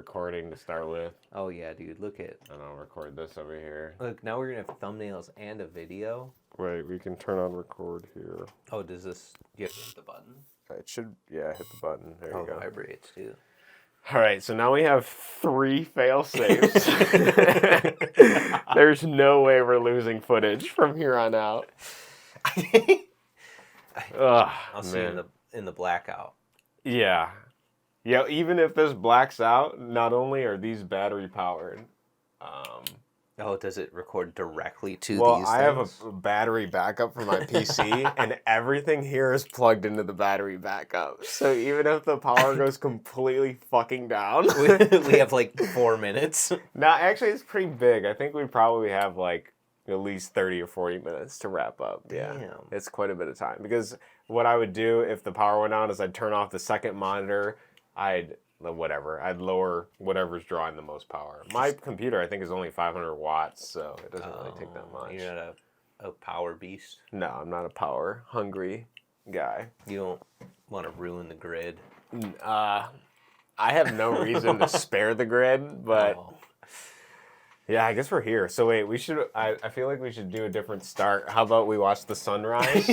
recording to start with. Oh yeah, dude. Look at. And I'll record this over here. Look, now we're gonna have thumbnails and a video. Wait, we can turn on record here. Oh, does this? You have to hit the button. It should, yeah, hit the button. There you go. Vibrates too. All right, so now we have 3 fail safes. There's no way we're losing footage from here on out. I'll see you in the blackout. Yeah. Yeah, even if this blacks out, not only are these battery powered. Does it record directly to well, these I things? have a battery backup for my PC, and everything here is plugged into the battery backup. So even if the power goes completely fucking down... we have like 4 minutes. No, actually, it's pretty big. I think we probably have like at least 30 or 40 minutes to wrap up. Yeah, Damn. it's quite a bit of time. Because what I would do if the power went out is I'd turn off the second monitor. I'd lower whatever's drawing the most power. My computer, I think, is only 500 watts, so it doesn't really take that much. You're not a power beast? No, I'm not a power-hungry guy. You don't want to ruin the grid? I have no reason to spare the grid, but... Oh. Yeah, I guess we're here. So wait, we should... I feel like we should do a different start. How about we watch the sunrise?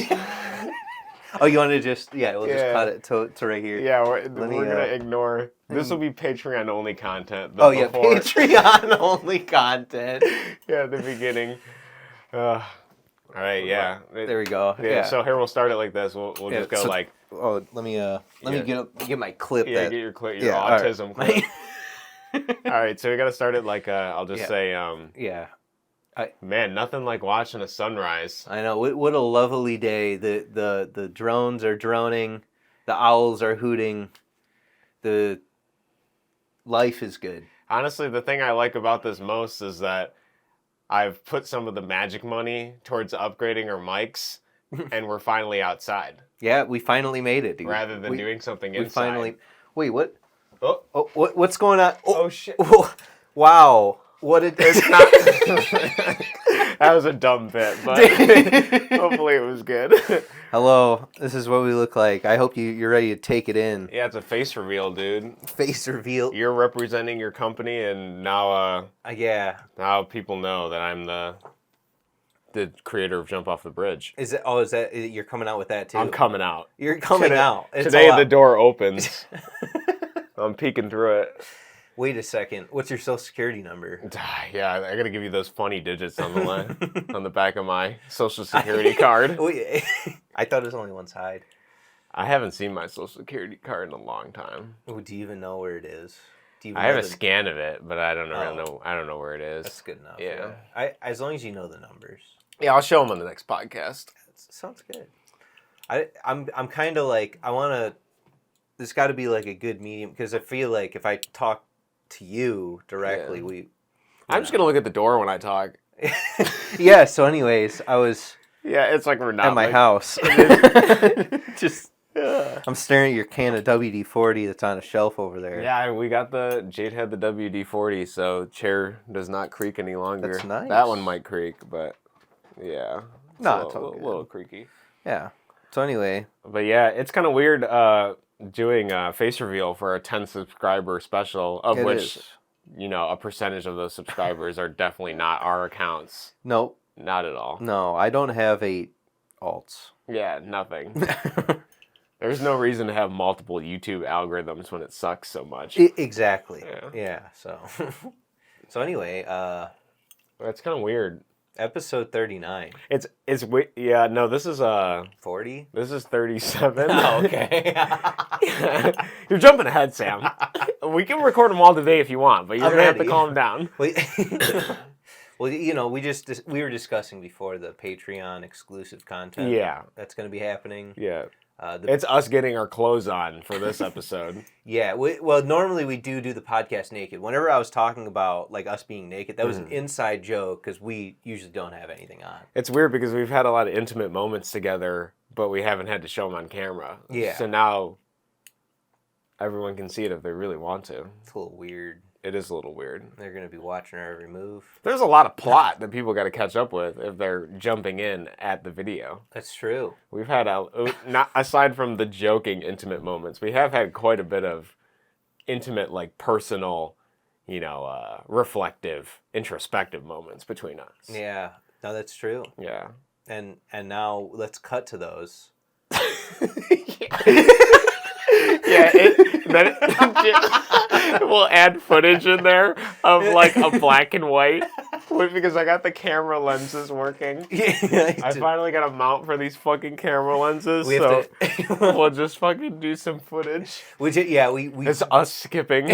Oh, you want to just... Yeah, we'll just cut it to right here. Yeah, we're going to ignore... This will be Patreon-only content. Patreon-only content. Yeah, at the beginning. All right, yeah. There we go. Yeah, so here we'll start it like this. We'll just go like... Oh, let me get my clip. Yeah, get your autism clip. All right, so we got to start it like, I'll just say... Man, nothing like watching a sunrise. I know. What a lovely day. The drones are droning. The owls are hooting. The life is good. Honestly, the thing I like about this most is that I've put some of the magic money towards upgrading our mics, and we're finally outside. Yeah, we finally made it, dude. Rather than doing something inside. Wait, what? Oh, what's going on? Oh shit! Wow. What it is not. That was a dumb bit, but hopefully it was good. Hello, this is what we look like. I hope you're ready to take it in. Yeah, it's a face reveal, dude. Face reveal. You're representing your company, and now now people know that I'm the creator of Jump Off the Bridge. Is that you're coming out with that too? I'm coming out. You're coming out. Today the door opens. I'm peeking through it. Wait a second. What's your social security number? Yeah, I gotta give you those funny digits on the line, on the back of my social security card. I thought it was only one side. I haven't seen my social security card in a long time. Oh, do you even know where it is? I have a scan of it, but I don't know. I don't know where it is. That's good enough. Yeah. As long as you know the numbers. Yeah, I'll show them on the next podcast. Sounds good. I'm kind of like I want to. There's got to be like a good medium because I feel like if I talk to you directly, I'm just gonna look at the door when I talk. Yeah. So, anyways, I was. Yeah, it's like we're not at my house. Just. I'm staring at your can of WD-40 that's on a shelf over there. Yeah, we got Jade had the WD-40, so chair does not creak any longer. That's nice. That one might creak, but yeah, it's a little creaky. Yeah. So anyway, but yeah, it's kind of weird. Doing a face reveal for a 10 subscriber special, of which, a percentage of those subscribers are definitely not our accounts. Nope. Not at all. No, I don't have 8 alts. Yeah, nothing. There's no reason to have multiple YouTube algorithms when it sucks so much. Exactly. Yeah. So anyway, that's kind of weird. Episode 39. This is 40. This is 37. Oh, okay. You're jumping ahead, Sam. We can record them all today if you want, but you're gonna have to calm down. Well, we were discussing before the Patreon exclusive content. Yeah, that's going to be happening. Yeah. It's us getting our clothes on for this episode. Yeah. Well, normally we do the podcast naked. Whenever I was talking about like us being naked, that was an inside joke because we usually don't have anything on. It's weird because we've had a lot of intimate moments together, but we haven't had to show them on camera. Yeah. So now everyone can see it if they really want to. It's a little weird. It is a little weird. They're going to be watching our every move. There's a lot of plot that people got to catch up with if they're jumping in at the video. That's true. We've had, not aside from the joking intimate moments, we have had quite a bit of intimate, like, personal reflective, introspective moments between us. Yeah, no, that's true. Yeah. And now let's cut to those. We'll add footage in there of like a black and white because I got the camera lenses working. I finally got a mount for these fucking camera lenses, so we'll just fucking do some footage. We It's us skipping,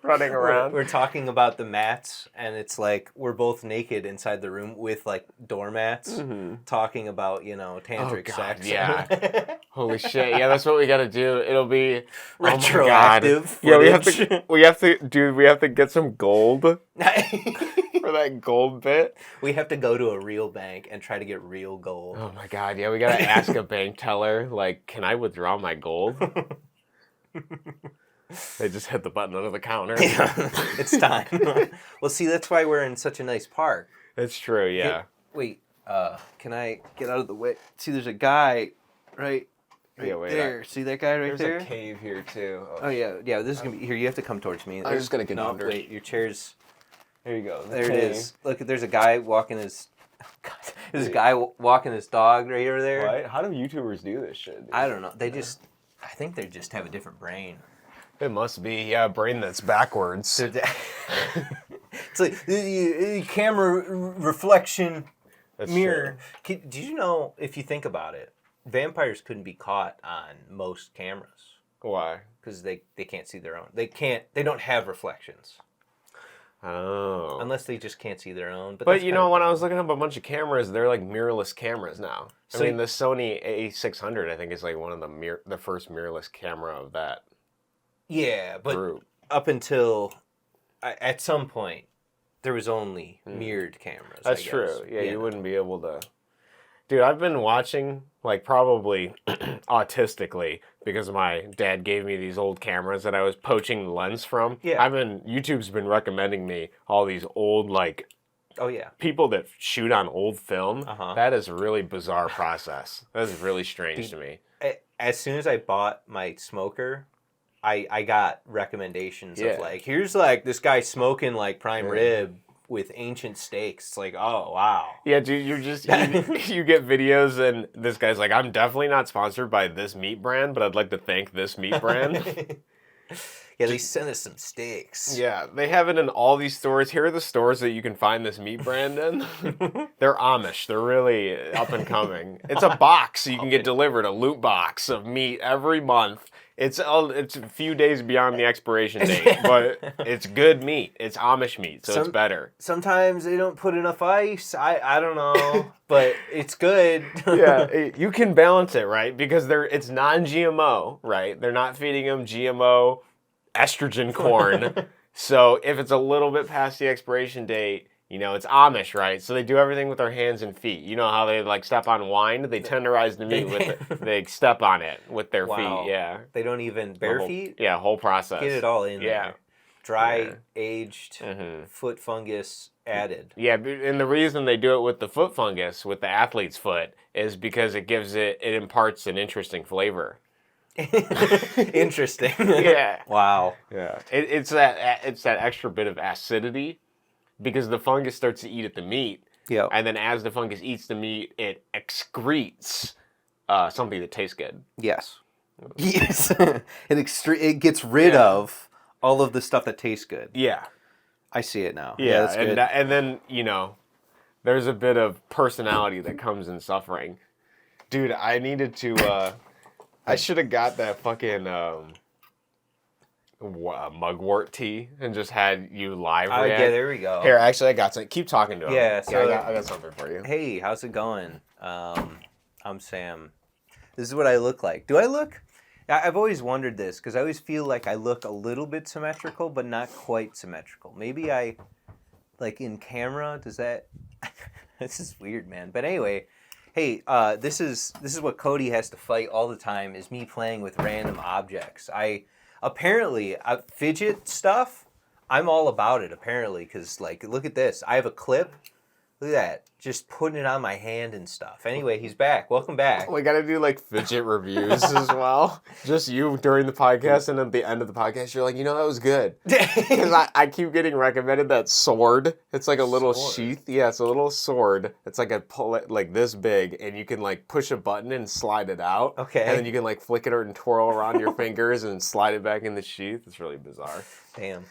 running around. We're talking about the mats, and it's like we're both naked inside the room with like doormats, talking about tantric sex. Yeah. Holy shit! Yeah, that's what we got to do. It'll be retroactive. Yeah, we have to get some gold for that gold bit. We have to go to a real bank and try to get real gold. Oh my god! Yeah, we gotta ask a bank teller like, can I withdraw my gold? They just hit the button under the counter. Yeah, it's time. Well, see, that's why we're in such a nice park. It's true. Yeah. Wait. Can I get out of the way? See, there's a guy right there. See that guy right there? There's a cave here too. Oh yeah. This is gonna be here. You have to come towards me. I'm just gonna get under. Wait, your chair's. There you go. There it is. Look, there's a guy walking his. There's a guy walking his dog right over there. What? How do YouTubers do this shit? Dude? I don't know. I think they just have a different brain. It must be, yeah, a brain that's backwards. It's like the camera reflection That's mirror. Did you know, if you think about it, vampires couldn't be caught on most cameras? Why? Because they can't see their own. They don't have reflections. Oh. Unless they just can't see their own. But when I was looking up a bunch of cameras, they're like mirrorless cameras now. I mean, the Sony A600, I think, is like one of the first mirrorless camera of that. Yeah, but group. Up until at some point, there was only mirrored cameras. That's true. Yeah, you wouldn't be able to. Dude, I've been watching, like, probably autistically, because my dad gave me these old cameras that I was poaching the lens from. Yeah. YouTube's been recommending me all these old, like, oh yeah, people that shoot on old film. Uh-huh. That is a really bizarre process. That is really strange to me. As soon as I bought my smoker, I got recommendations of like, here's like this guy smoking like prime rib with ancient steaks. It's like, oh wow. Yeah, dude, you get videos and this guy's like, I'm definitely not sponsored by this meat brand, but I'd like to thank this meat brand. Yeah, they sent us some steaks. Yeah, they have it in all these stores. Here are the stores that you can find this meat brand in. They're Amish. They're really up and coming. It's a box, so you can get delivered a loot box of meat every month. It's a few days beyond the expiration date, but it's good meat. It's Amish meat, so it's better. Sometimes they don't put enough ice. I don't know, but it's good. Yeah, you can balance it, right? Because it's non-GMO, right? They're not feeding them GMO estrogen corn. So if it's a little bit past the expiration date, it's Amish, right? So they do everything with their hands and feet. You know how they like step on wine? They tenderize the meat they step on it with their feet. Yeah. They don't even bare feet? Yeah, whole process. Get it all in there. Dry, aged, foot fungus added. Yeah, and the reason they do it with the foot fungus, with the athlete's foot, is because it imparts an interesting flavor. Interesting. Yeah. Wow. Yeah. It's that extra bit of acidity because the fungus starts to eat at the meat. Yeah. And then as the fungus eats the meat, it excretes something that tastes good. Yes. Yes. It gets rid of all of the stuff that tastes good. Yeah. I see it now. Yeah, that's good. And then, there's a bit of personality that comes in suffering. Dude, I needed to I should have got that fucking mugwort tea and just had you live react. Yeah, there we go. Here, actually, I got some. Keep talking to him. Yeah, so I got something for you. Hey, how's it going? I'm Sam. This is what I look like. Do I look? I've always wondered this because I always feel like I look a little bit symmetrical, but not quite symmetrical. Maybe I, like in camera, does that... This is weird, man. But anyway... Hey, this is what Cody has to fight all the time, is me playing with random objects. Apparently, fidget stuff, I'm all about it, apparently, because, like, look at this. I have a clip Look at that. Just putting it on my hand and stuff. Anyway, he's back. Welcome back. We gotta do like fidget reviews as well. Just you during the podcast, and at the end of the podcast, you're like, that was good. Because I keep getting recommended that sword. It's like a little sheath. Yeah, it's a little sword. It's like like this big, and you can like push a button and slide it out. Okay. And then you can like flick it and twirl around your fingers and slide it back in the sheath. It's really bizarre. Damn.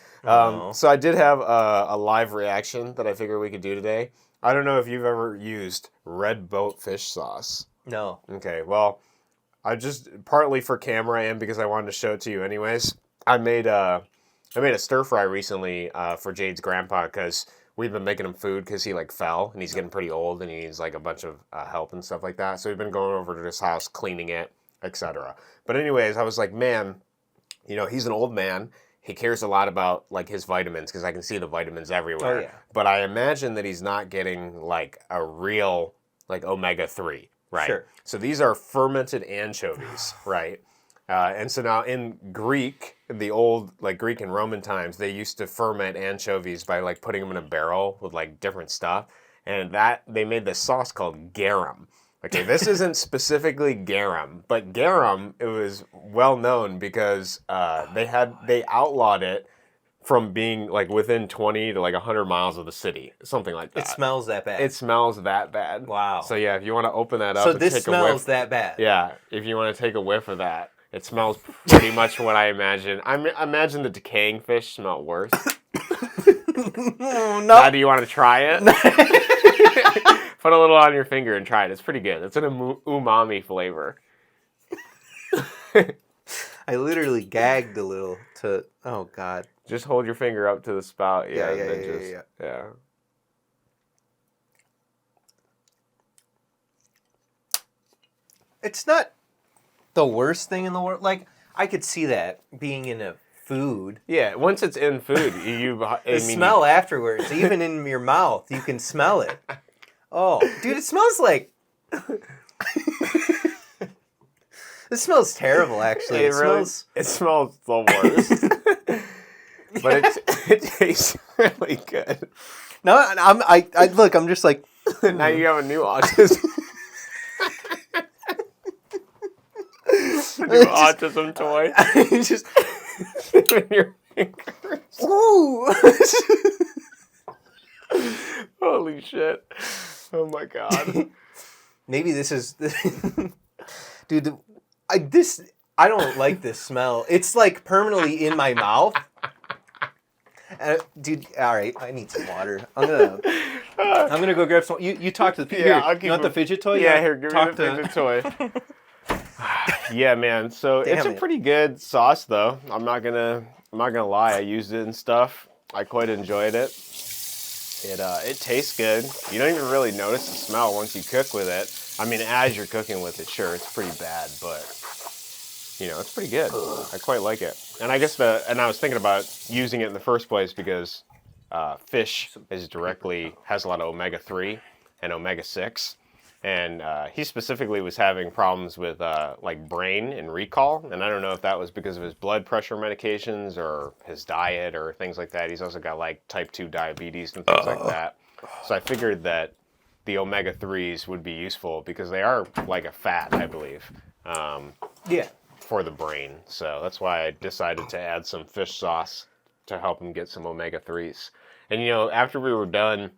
So I did have a live reaction that I figured we could do today. I don't know if you've ever used red boat fish sauce. No. Okay, well, I just partly for camera and because I wanted to show it to you anyways. I made a stir fry recently for Jade's grandpa because we've been making him food because he like fell and he's getting pretty old and he needs like a bunch of help and stuff like that. So we've been going over to his house, cleaning it, etc. But anyways, I was like, man, he's an old man. He cares a lot about like his vitamins because I can see the vitamins everywhere. Oh, yeah. But I imagine that he's not getting like a real like omega-3, right? Sure. So these are fermented anchovies, right? And so now in Greek, the old like Greek and Roman times, they used to ferment anchovies by like putting them in a barrel with like different stuff, and that they made this sauce called garum. Okay, this isn't specifically garum, but garum, it was well known because they outlawed it from being like within 20 to like 100 miles of the city, something like that. It smells that bad. It smells that bad. Wow. So yeah, if you want to open that up So and this take a whiff. smells that bad. Yeah, if you want to take a whiff of that, it smells pretty much what I imagine. I imagine the decaying fish smell worse. No. Now, do you want to try it? Put a little on your finger and try it. It's pretty good. It's an umami flavor. I literally gagged a little to. Oh God. Just hold your finger up to the spout. Yeah. Yeah. It's not the worst thing in the world. Like I could see that being in a food. Yeah, once it's in food, The smell afterwards, even in your mouth, you can smell it. Oh, dude, it smells like. This smells terrible. Actually, it smells. It smells the worst. But it tastes really good. No, I look. I'm just like. Now you have a new autism. A new autism toy. Just. In your fingers. Ooh. Holy shit. Oh my god. Maybe this is, dude. I don't like this smell. It's like permanently in my mouth. Dude, all right. I need some water. I'm gonna go grab some. You talk to the Yeah, here. You want the fidget toy? Yeah, here. Give me the fidget toy. Yeah, man. So it's a pretty good sauce, though. I'm not gonna lie. I used it and stuff. I quite enjoyed it. It tastes good. You don't even really notice the smell once you cook with it. I mean, as you're cooking with it, sure, it's pretty bad, but it's pretty good. I quite like it. And I guess and I was thinking about using it in the first place because fish has a lot of omega-3 and omega-6. And he specifically was having problems with like brain and recall, and I don't know if that was because of his blood pressure medications or his diet or things like that. He's also got like type 2 diabetes and things like that. So I figured that the omega-3s would be useful because they are like a fat, I believe, for the brain. So that's why I decided to add some fish sauce to help him get some omega-3s. And after we were done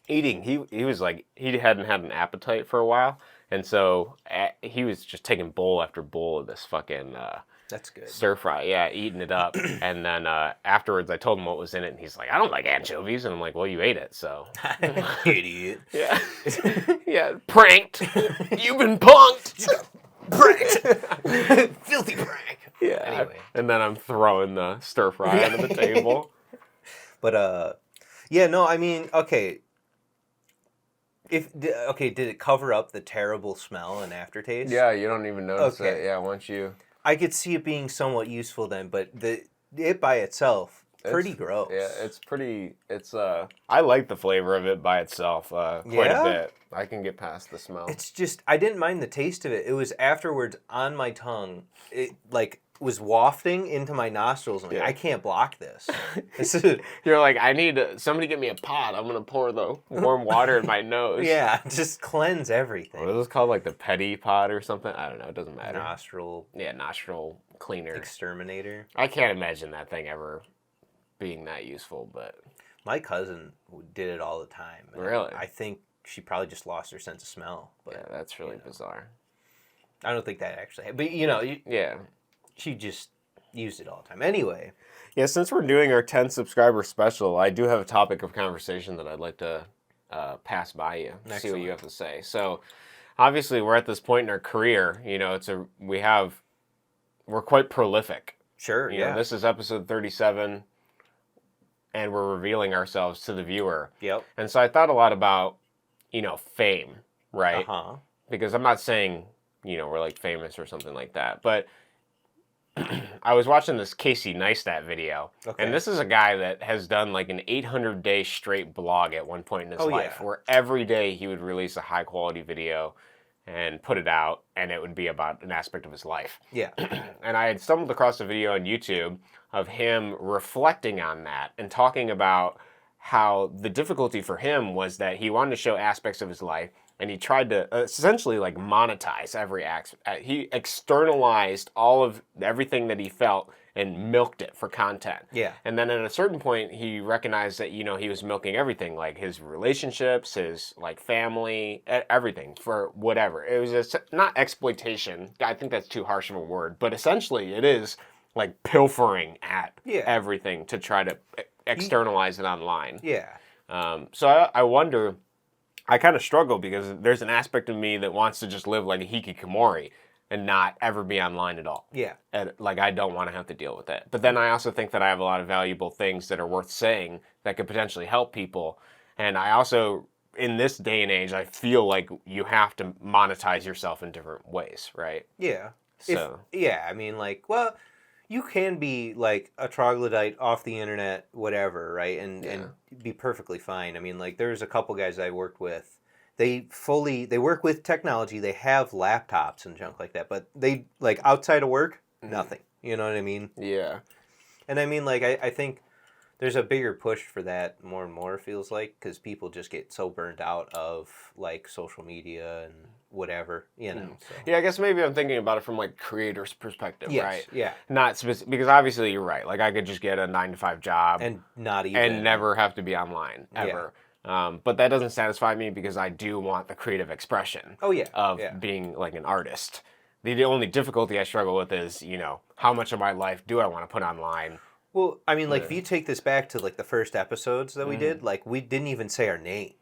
eating, he was like, he hadn't had an appetite for a while, and so he was just taking bowl after bowl of this fucking that's good stir fry, eating it up. And then afterwards I told him what was in it, and he's like, I don't like anchovies. And I'm like, well, you ate it, so idiot. Yeah, pranked. You've been punked. Pranked. Filthy prank. Yeah. Anyway, and then I'm throwing the stir fry under the table. But yeah, no, I mean, okay. Did it cover up the terrible smell and aftertaste? Yeah, you don't even notice it. Yeah, once you. I could see it being somewhat useful then, but it by itself, pretty gross. Yeah, it's pretty. It's I like the flavor of it by itself quite a bit. I can get past the smell. It's just I didn't mind the taste of it. It was afterwards on my tongue. It like was wafting into my nostrils. I'm like, Yeah. I can't block this. This is, You're like, I need somebody get me a pot. I'm gonna pour the warm water in my nose. yeah, just cleanse everything. What is this called? Like the petty pot or something? I don't know. It doesn't matter. Nostril Yeah, nostril cleaner. exterminator. I can't imagine that thing ever being that useful, but My cousin did it all the time. And really, I think she probably just lost her sense of smell. But yeah, that's really bizarre. I don't think that actually. But you know, Yeah. she just used it all the time. Anyway. Yeah, since we're doing our 10 subscriber special, I do have a topic of conversation that I'd like to pass by you, see what Excellent. you have to say. So, obviously, we're at this point in our career. You know, we're quite prolific. Sure. You Yeah. know, this is episode 37, and we're revealing ourselves to the viewer. Yep. And so I thought a lot about, you know, fame, right? Uh huh. Because I'm not saying, you know, we're like famous or something like that, but I was watching this Casey Neistat video, Okay. and this is a guy that has done like an 800-day straight blog at one point in his life, yeah. where every day he would release a high-quality video and put it out, and it would be about an aspect of his life. Yeah. And I had stumbled across a video on YouTube of him reflecting on that and talking about how the difficulty for him was that he wanted to show aspects of his life, and he tried to essentially like monetize every aspect. He externalized all of everything that he felt and milked it for content. Yeah. And then at a certain point, he recognized that, you know, he was milking everything, like his relationships, his like family, everything for whatever. It was just not exploitation. I think that's too harsh of a word, but essentially it is like pilfering at everything to try to externalize it online. Yeah. So I wonder, I kind of struggle because there's an aspect of me that wants to just live like a hikikomori and not ever be online at all. Yeah. And like, I don't want to have to deal with it. But then I also think that I have a lot of valuable things that are worth saying that could potentially help people. And I also, in this day and age, I feel like you have to monetize yourself in different ways, right? Yeah. So I mean, like, well, you can be like a troglodyte off the internet, whatever, right? And be perfectly fine. I mean, like, there's a couple guys I worked with. They work with technology. They have laptops and junk like that, but they, like, outside of work, nothing. You know what I mean? Yeah. And I mean, like, I think there's a bigger push for that more and more, it feels like, because people just get so burnt out of, like, social media and whatever, you know. So. Yeah, I guess maybe I'm thinking about it from like creator's perspective, Yes, right? yeah. Not specific, because obviously you're right. Like I could just get a 9-to-5 job And not even. and never have to be online ever. But that doesn't satisfy me because I do want the creative expression of being like an artist. The only difficulty I struggle with is, you know, how much of my life do I want to put online? Well, I mean, like, if you take this back to, like, the first episodes that we did, like, we didn't even say our names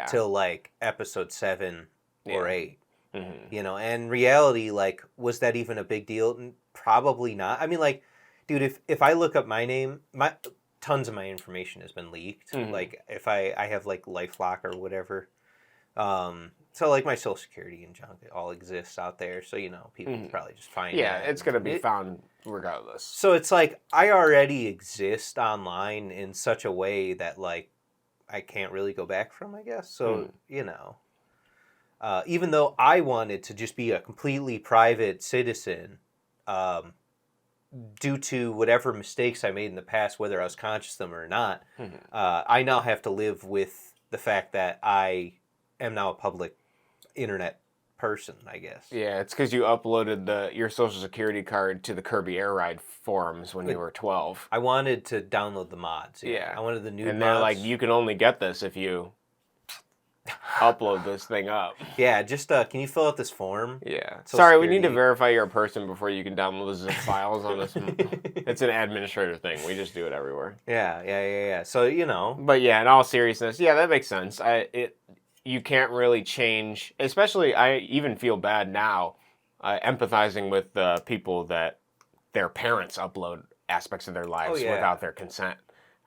till, like, episode 7 or 8. Mm-hmm. You know, and reality, like, was that even a big deal? Probably not. I mean, like, dude, if I look up my name, tons of my information has been leaked. Like, if I have, like, LifeLock or whatever. So, like, my social security and junk, it all exists out there. So, you know, people can probably just find it. Yeah, it's going to be found regardless. So, it's like, I already exist online in such a way that, like, I can't really go back from, I guess. So, you know. Even though I wanted to just be a completely private citizen, due to whatever mistakes I made in the past, whether I was conscious of them or not, I now have to live with the fact that I am now a public internet person, I guess. Yeah, it's because you uploaded your social security card to the Kirby Air Ride forums when you were 12. I wanted to download the mods. Yeah. I wanted the new and mods. they're like, you can only get this if you upload this thing up. Yeah, just can you fill out this form? Yeah. Social Sorry, we need to Security. verify you're a person before you can download the zip files on this. It's an administrative thing. We just do it everywhere. Yeah. So, you know. But yeah, in all seriousness, yeah, that makes sense. You can't really change, especially I even feel bad now empathizing with the people that their parents upload aspects of their lives without their consent.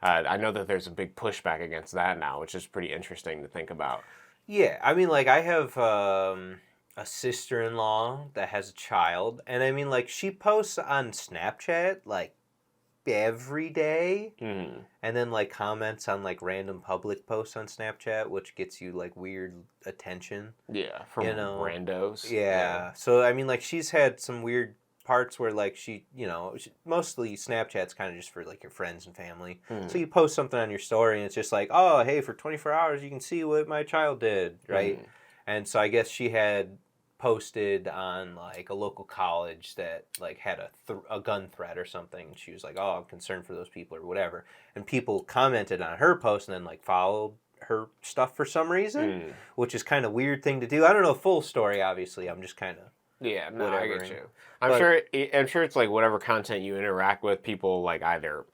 I know that there's a big pushback against that now, which is pretty interesting to think about. Yeah, I mean, like, I have a sister-in-law that has a child, and I mean, like, she posts on Snapchat, like, every day, and then, like, comments on, like, random public posts on Snapchat, which gets you, like, weird attention. Yeah, from randos. Yeah, so, I mean, like, she's had some weird parts where like mostly Snapchat's kind of just for like your friends and family. Mm. So you post something on your story and it's just like, oh, hey, for 24 hours you can see what my child did, right? And so I guess she had posted on like a local college that like had a gun threat or something. She was like, oh, I'm concerned for those people or whatever. And people commented on her post and then like followed her stuff for some reason, which is kind of weird thing to do. I don't know the full story, obviously. I'm just kind of I get you. I'm sure it's like whatever content you interact with, people like either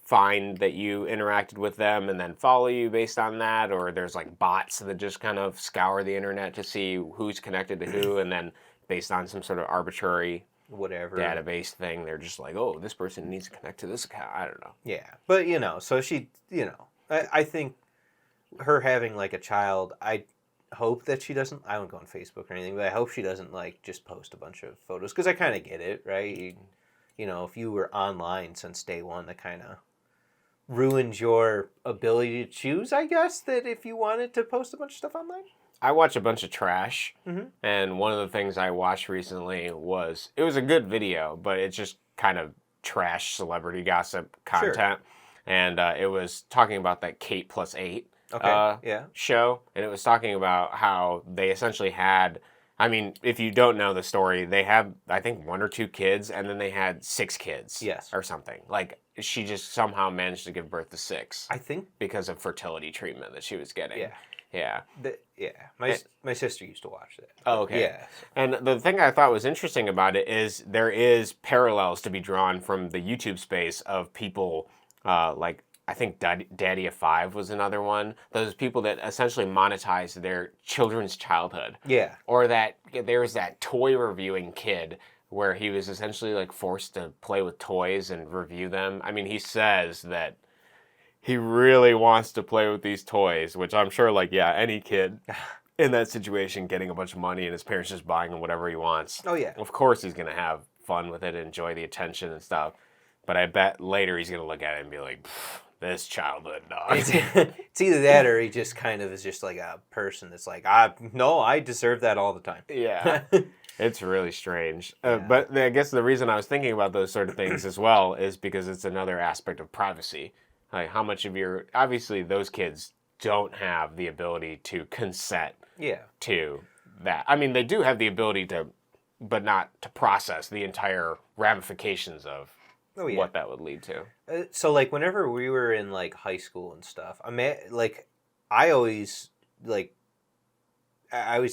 find that you interacted with them and then follow you based on that, or there's like bots that just kind of scour the internet to see who's connected to who, and then based on some sort of arbitrary whatever database thing, they're just like, oh, this person needs to connect to this account. I don't know. Yeah, but so she, I think her having like a child, I hope that she doesn't. I don't go on Facebook or anything, but I hope she doesn't like just post a bunch of photos because I kind of get it, right? If you were online since day one, that kind of ruins your ability to choose, I guess, that if you wanted to post a bunch of stuff online. I watch a bunch of trash, and one of the things I watched recently it was a good video, but it's just kind of trash celebrity gossip content. Sure. And it was talking about that Kate plus 8 show, and it was talking about how they essentially had, I mean, if you don't know the story, they had, I think, 1 or 2 kids, and then they had 6 kids. Yes. Or something. Like, she just somehow managed to give birth to 6. I think. Because of fertility treatment that she was getting. Yeah. My sister used to watch that. Oh, okay. Yeah. And the thing I thought was interesting about it is there is parallels to be drawn from the YouTube space of people like, I think Daddy of 5 was another one. Those people that essentially monetize their children's childhood. Yeah. Or that there was that toy reviewing kid where he was essentially like forced to play with toys and review them. I mean, he says that he really wants to play with these toys, which I'm sure like, yeah, any kid in that situation getting a bunch of money and his parents just buying him whatever he wants. Oh, yeah. Of course he's going to have fun with it and enjoy the attention and stuff. But I bet later he's going to look at it and be like, this childhood, dog. It's either that or he just kind of is just like a person that's like, I deserve that all the time. Yeah. It's really strange. But I guess the reason I was thinking about those sort of things as well is because it's another aspect of privacy. Like how much of obviously those kids don't have the ability to consent to that. I mean, they do have the ability to, but not to process the entire ramifications of what that would lead to. So, like, whenever we were in, like, high school and stuff, I always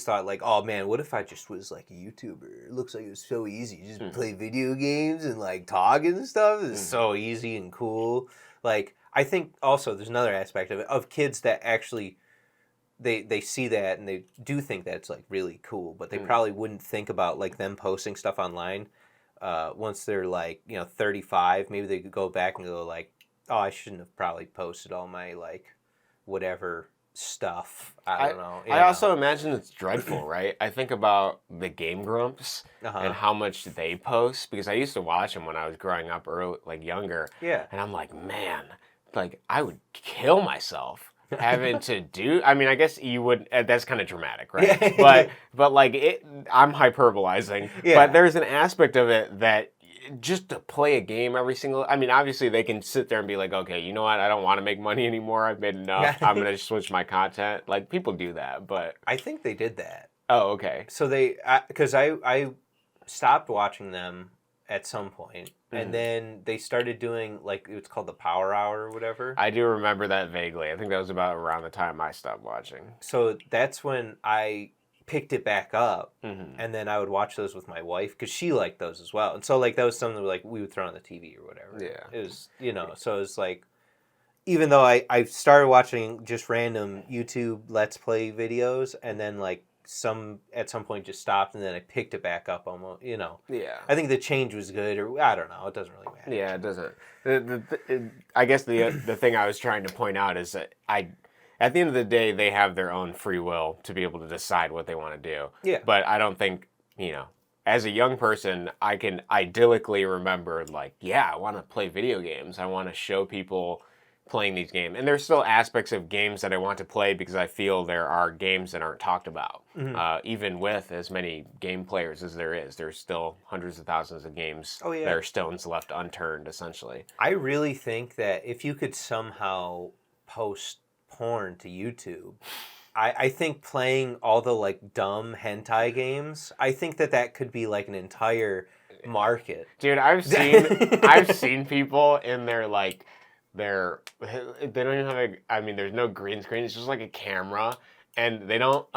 thought, like, oh, man, what if I just was, like, a YouTuber? It looks like it was so easy. You just play video games and, like, talk and stuff. It's so easy and cool. Like, I think also there's another aspect of it, of kids that actually, they see that and they do think that's, like, really cool, but they probably wouldn't think about, like, them posting stuff online. Once they're like 35, maybe they could go back and go like, oh, I shouldn't have probably posted all my like whatever stuff. I don't know. I also imagine it's dreadful, right? I think about the Game Grumps and how much they post, because I used to watch them when I was growing up younger. Yeah. And I'm like, man, like I would kill myself having to do. I mean, I guess you would. That's kind of dramatic, right? Yeah. but like I'm hyperbolizing. Yeah. But there's an aspect of it that just to play a game every single. I mean, obviously they can sit there and be like, okay, you know what? I don't want to make money anymore. I've made enough. I'm gonna switch my content. Like people do that, but I think they did that. Oh, okay. So because I stopped watching them at some point. And then they started doing, like, it's called the Power Hour or whatever. I do remember that vaguely. I think that was about around the time I stopped watching. So that's when I picked it back up, and then I would watch those with my wife, because she liked those as well. And so, like, that was something like we would throw on the TV or whatever. Yeah. It was, so it was like, even though I started watching just random YouTube Let's Play videos, and then, like, at some point just stopped, and then I picked it back up almost, Yeah. I think the change was good, or I don't know. It doesn't really matter. Yeah, it doesn't. I guess the thing I was trying to point out is that at the end of the day, they have their own free will to be able to decide what they want to do. Yeah. But I don't think, as a young person, I can idyllically remember, like, yeah, I want to play video games. I want to show people playing these games. And there's still aspects of games that I want to play because I feel there are games that aren't talked about. Even with as many game players as there is, there's still hundreds of thousands of games that are stones left unturned, essentially. I really think that if you could somehow post porn to YouTube, I think playing all the like dumb hentai games, I think that could be like an entire market. Dude, I've seen people in their like they don't even have there's no green screen, it's just like a camera, and they don't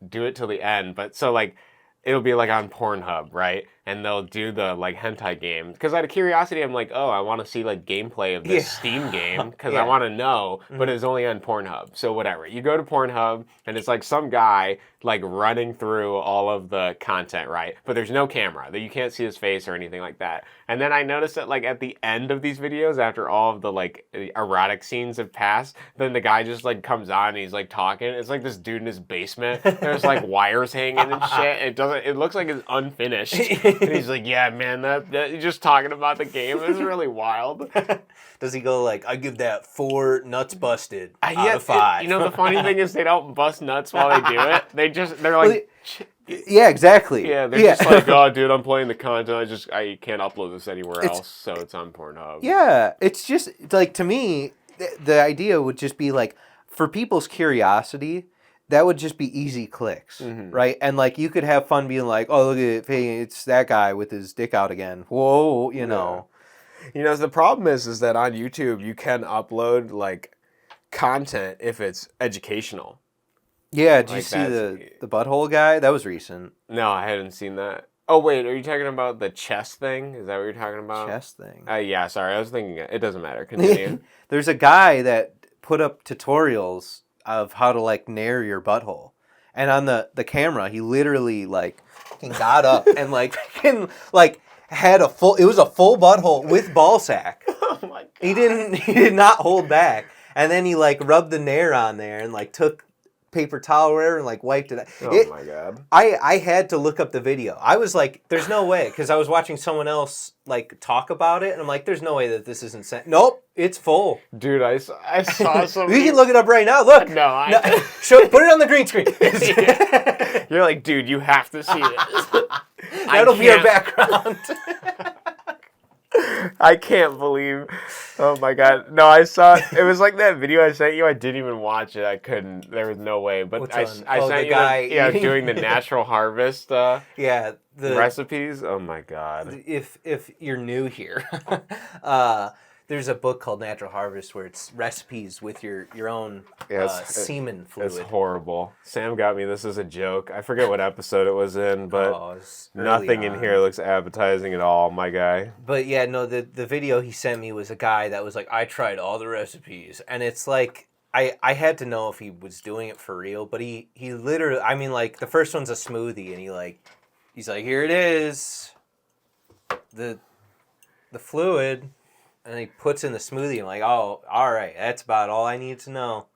do it till the end, but so like it'll be like on Pornhub, right? And they'll do the like hentai game. Because out of curiosity, I'm like, oh, I want to see like gameplay of this Steam game because I want to know. But it's only on Pornhub, so whatever. You go to Pornhub and it's like some guy like running through all of the content, right? But there's no camera, that you can't see his face or anything like that. And then I noticed that like at the end of these videos, after all of the like erotic scenes have passed, then the guy just like comes on and he's like talking. It's like this dude in his basement. There's like wires hanging and shit. It looks like it's unfinished. And he's like, yeah, man, that you're just talking about the game. It's really wild. Does he go like, I give that 4 nuts busted out of 5? The funny thing is they don't bust nuts while they do it. They're like... Yeah, exactly. Yeah, they're just like, oh, dude, I'm playing the content. I can't upload this anywhere else, so it's on Pornhub. Yeah, it's just, like, to me, the idea would just be, like, for people's curiosity, that would just be easy clicks, right? And, like, you could have fun being like, oh, look at it, hey, it's that guy with his dick out again. Whoa, you know. The problem is that on YouTube, you can upload, like, content if it's educational. Yeah, did you see the butthole guy? That was recent. No, I hadn't seen that. Oh, wait, are you talking about the chest thing? Is that what you're talking about? Chest thing. Yeah, sorry, I was thinking, it doesn't matter. Continue. There's a guy that put up tutorials of how to, like, nair your butthole. And on the camera, he literally, like, got up and, like, had it was a full butthole with ball sack. Oh, my God. He did not hold back. And then he, like, rubbed the nair on there and, like, took paper towel or whatever and like wiped it out. Oh my God. I had to look up the video. I was like, there's no way, because I was watching someone else like talk about it and I'm like, there's no way that this isn't sent. Nope, it's full. Dude, I saw something. We can look it up right now. Look. No, put it on the green screen. You're like, dude, you have to see this. That'll be our background. I can't believe. Oh my God. No, I saw it was like that video I sent you. I didn't even watch it. I couldn't. There was no way. But I sent the you guy doing the natural harvest the recipes. Oh my God. If you're new here, there's a book called Natural Harvest where it's recipes with your own semen fluid. It's horrible. Sam got me this as a joke. I forget what episode it was in, but nothing in here looks appetizing at all, my guy. But yeah, no, the video he sent me was a guy that was like, I tried all the recipes. And it's like, I had to know if he was doing it for real, but he literally, I mean, like, the first one's a smoothie, and he's like, here it is, the fluid. And he puts in the smoothie. I'm like, oh, all right. That's about all I need to know.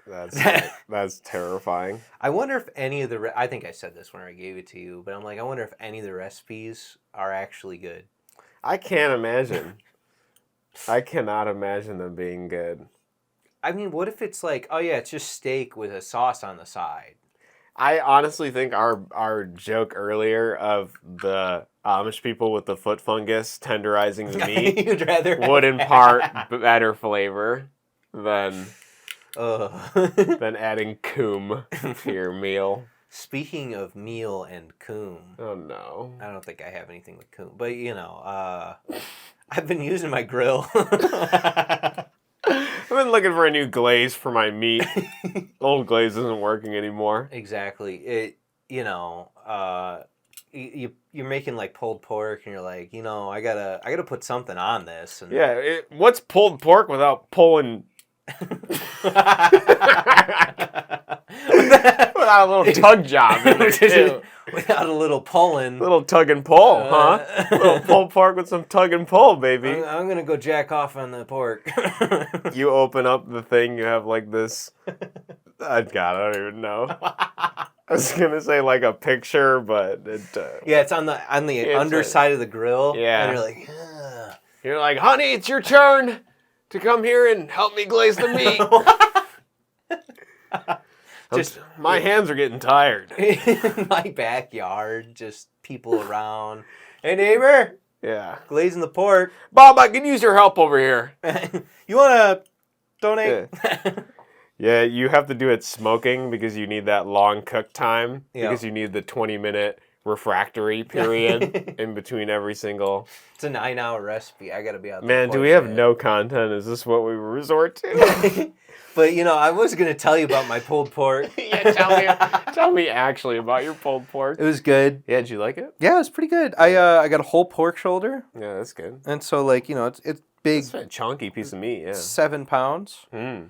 That's terrifying. I wonder if any of the... I think I said this when I gave it to you, but I'm like, I wonder if any of the recipes are actually good. I can't imagine. I cannot imagine them being good. I mean, what if it's like, oh yeah, it's just steak with a sauce on the side? I honestly think our joke earlier of the Amish people with the foot fungus tenderizing the meat You'd rather would impart better flavor than adding coom to your meal. Speaking of meal and coom. Oh no. I don't think I have anything with coom. But I've been using my grill. I've been looking for a new glaze for my meat. Old glaze isn't working anymore. Exactly. You're making like pulled pork, and you're like, I gotta put something on this. And yeah, what's pulled pork without pulling? Without a little tug job in there too. Without a little pulling. Little tug and pull, huh? Little pulled pork with some tug and pull, baby. I'm going to go jack off on the pork. You open up the thing, you have like this... God, I don't even know. I was going to say like a picture, but... Yeah, it's on the underside of the grill. Yeah. And you're like... You're like, honey, it's your turn. to come here and help me glaze the meat. My hands are getting tired. In my backyard, just people around. Hey, neighbor. Yeah. Glazing the pork. Bob, I can use your help over here. You want to donate? Yeah, you have to do it smoking because you need that long cook time. Yep. Because you need the 20-minute refractory period in between every single. It's a 9-hour recipe. I got to be out there. Man, do we have no content? Is this what we resort to? But, I was going to tell you about my pulled pork. Yeah, tell me actually about your pulled pork. It was good. Yeah, did you like it? Yeah, it was pretty good. I got a whole pork shoulder. Yeah, that's good. And so, it's big. It's a chunky piece of meat, yeah. 7 pounds. Mm.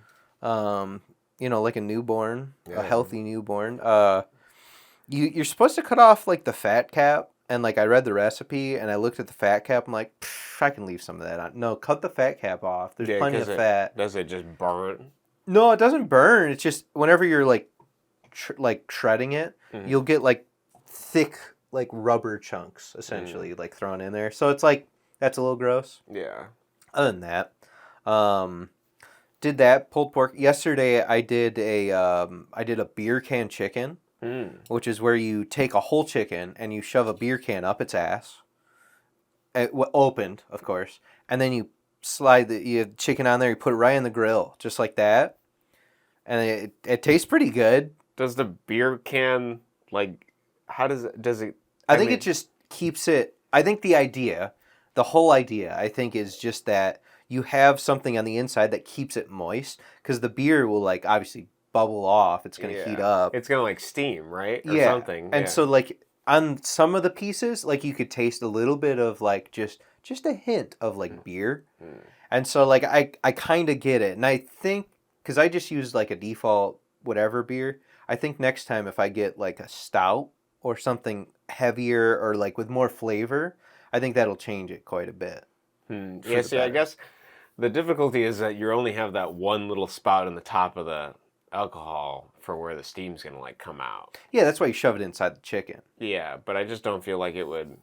Like a newborn, a healthy newborn. You're supposed to cut off, the fat cap. And, I read the recipe, and I looked at the fat cap. I'm like, I can leave some of that on. No, cut the fat cap off. There's plenty of fat. Does it just burn? No, it doesn't burn. It's just whenever you're, shredding it, you'll get, thick, rubber chunks, essentially, thrown in there. So it's, that's a little gross. Yeah. Other than that, did that pulled pork. Yesterday, I did a beer can chicken. Which is where you take a whole chicken and you shove a beer can up its ass, opened, of course, and then you slide the chicken on there. You put it right in the grill, just like that, and it tastes pretty good. Does the beer can how does it? I think it just keeps it. I think the whole idea, I think, is just that you have something on the inside that keeps it moist, because the beer will obviously bubble off. It's going to heat up. It's going to steam, right? Or yeah. something. And so on some of the pieces, you could taste a little bit of just a hint of beer. And so I kind of get it. And I think, because I just used a default whatever beer, I think next time if I get a stout or something heavier or with more flavor, I think that'll change it quite a bit. Yeah, see, I guess the difficulty is that you only have that one little spout in the top of the alcohol for where the steam's gonna come out. Yeah, that's why you shove it inside the chicken. Yeah, but I just don't feel like it would.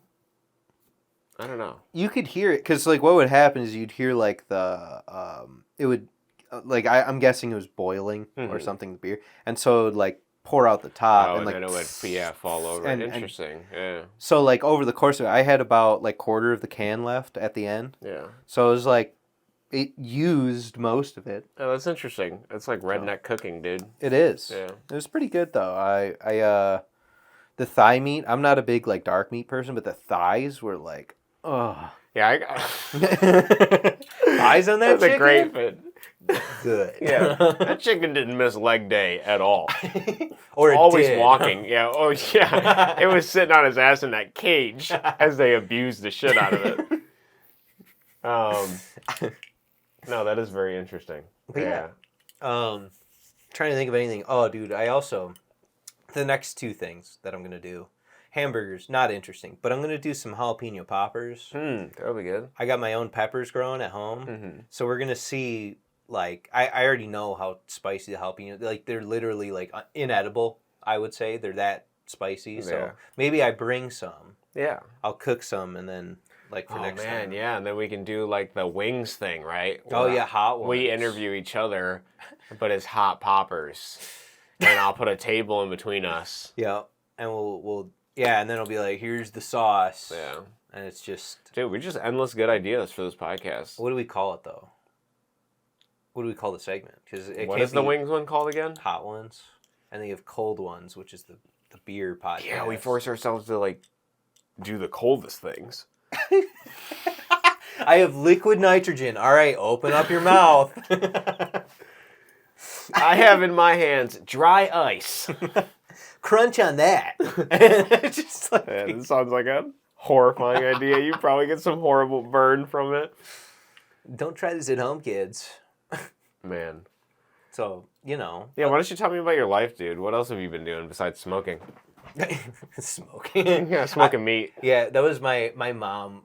I don't know. You could hear it, because what would happen is you'd hear it would I'm guessing it was boiling or something, the beer, and so it would pour out the top and then it would fall over. Interesting. Yeah. So over the course of it, I had about quarter of the can left at the end. Yeah. So it was it used most of it. Oh, that's interesting. It's redneck cooking, dude. It is. Yeah. It was pretty good though. The thigh meat, I'm not a big dark meat person, but the thighs were oh. Yeah, I got thighs on that that's chicken? a great fit. Good. Yeah. That chicken didn't miss leg day at all. Or it always did. walking. Yeah. Oh yeah. It was sitting on his ass in that cage as they abused the shit out of it. No, that is very interesting. But yeah. Trying to think of anything. Oh, dude, the next 2 things that I'm going to do. Hamburgers, not interesting, but I'm going to do some jalapeno poppers. That'll be good. I got my own peppers growing at home. So we're going to see, I already know how spicy the jalapeno, they're literally, inedible, I would say. They're that spicy. So maybe I bring some. Yeah. I'll cook some and then... for next time. Yeah, and then we can do the wings thing, right? Oh yeah, hot ones. We interview each other, but as hot poppers, and I'll put a table in between us. Yeah, and we'll and then it'll be here's the sauce. Yeah, and it's just dude, we just endless good ideas for this podcast. What do we call it though? What do we call the segment? Because what is the wings one called again? Hot ones, and then you have cold ones, which is the beer podcast. Yeah, we force ourselves to do the coldest things. I have liquid nitrogen. All right, open up your mouth. I have in my hands dry ice. Crunch on that. Just this sounds like a horrifying idea. You probably get some horrible burn from it. Don't try this at home, kids. Man. So, Yeah, why don't you tell me about your life, dude? What else have you been doing besides smoking? Smoking. Yeah, smoking meat. Yeah, that was my mom.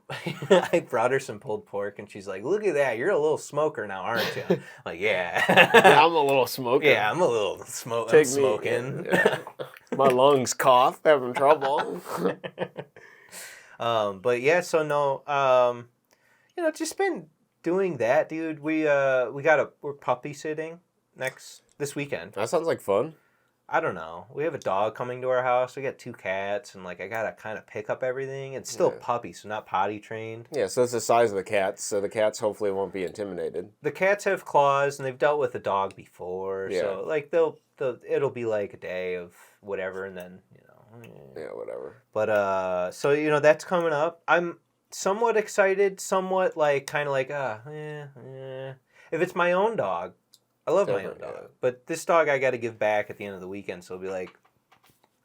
I brought her some pulled pork, and she's like, "Look at that! You're a little smoker now, aren't you?" I'm like, yeah. Yeah, I'm a little smoker. Yeah, I'm a little smoking. Yeah. My lungs cough, having trouble. But yeah, so no, just been doing that, dude. We're puppy sitting this weekend. That sounds like fun. I don't know. We have a dog coming to our house. We got 2 cats, and like I gotta kind of pick up everything. It's still puppy, so not potty trained. Yeah, so it's the size of the cats, so the cats hopefully won't be intimidated. The cats have claws, and they've dealt with a dog before, so like it'll be like a day of whatever, and then Yeah, whatever. But so that's coming up. I'm somewhat excited, somewhat like kind of like If it's my own dog. I love my own dog, but this dog I got to give back at the end of the weekend. So it'll be like,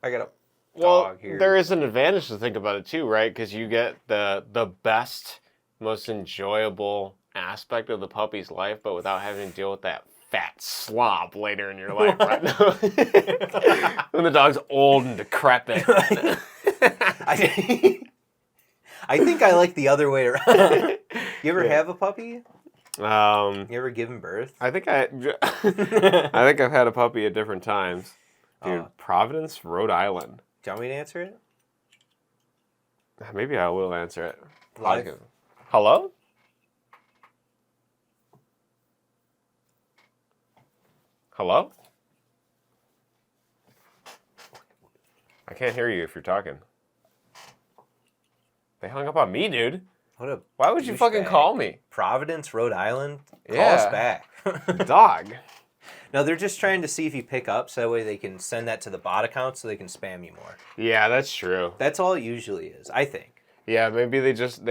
I got a dog here. There is an advantage to think about it too, right? Because you get the best, most enjoyable aspect of the puppy's life, but without having to deal with that fat slob later in your life, right? When the dog's old and decrepit. I think I like the other way around. You ever have a puppy? You ever given birth? I think I think I've had a puppy at different times. Dude, Providence, Rhode Island. Do you want me to answer it? Maybe I will answer it. Live. Hello? Hello? I can't hear you if you're talking. They hung up on me, dude. Why would you fucking call me? Providence, Rhode Island? Call us back. Dog. No, they're just trying to see if you pick up so that way they can send that to the bot account so they can spam you more. Yeah, that's true. That's all it usually is, I think. Yeah, maybe they just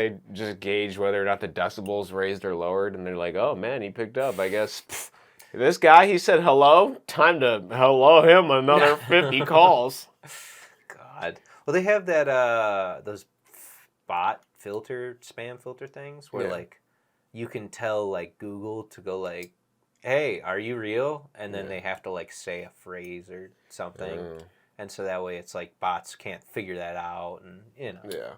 gauge whether or not the decibels raised or lowered, and they're like, oh man, he picked up. I guess this guy, he said hello. Time to hello him another 50 calls. God. Well, they have that those bot spam filter things where like you can tell like Google to go like, hey, are you real? And then they have to like say a phrase or something. And so that way it's like bots can't figure that out, and Yeah.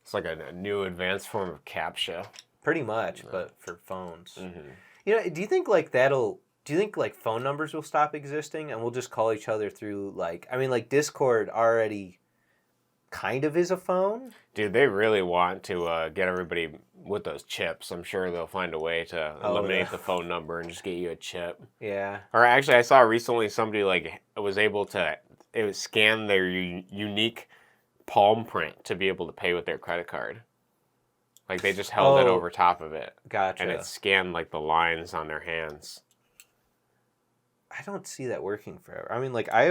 It's like a new advanced form of CAPTCHA. Pretty much, but for phones. Do you think like do you think like phone numbers will stop existing and we'll just call each other through like Discord already kind of is a phone? Dude, they really want to get everybody with those chips. I'm sure they'll find a way to eliminate the phone number and just get you a chip. Yeah. Or actually, I saw recently somebody like was able to scan their unique palm print to be able to pay with their credit card. Like they just held it over top of it. Gotcha. And it scanned like the lines on their hands. I don't see that working forever. I mean, like I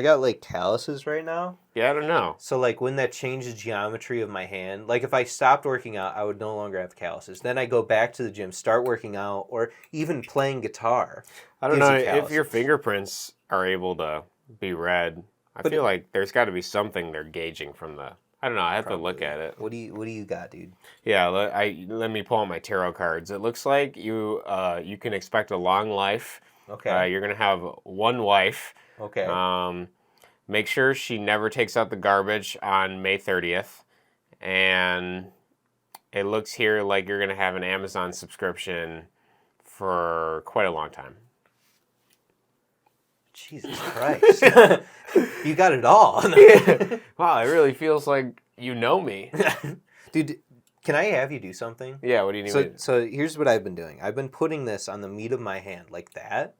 got like calluses right now. Yeah, I don't know. So like when that changes geometry of my hand, like if I stopped working out, I would no longer have calluses. Then I go back to the gym, start working out, or even playing guitar. I don't know if your fingerprints are able to be read. I feel like there's got to be something they're gauging from the. I don't know. I have to look at it. What do you got, dude? Yeah, let me pull out my tarot cards. It looks like you can expect a long life. Okay. You're gonna have one wife. Okay. Make sure she never takes out the garbage on May 30th, and it looks here like you're gonna have an Amazon subscription for quite a long time. Jesus Christ. You got it all. Wow, it really feels like you know me. Dude, can I have you do something? Yeah, what do you need? So here's what I've been doing. I've been putting this on the meat of my hand like that.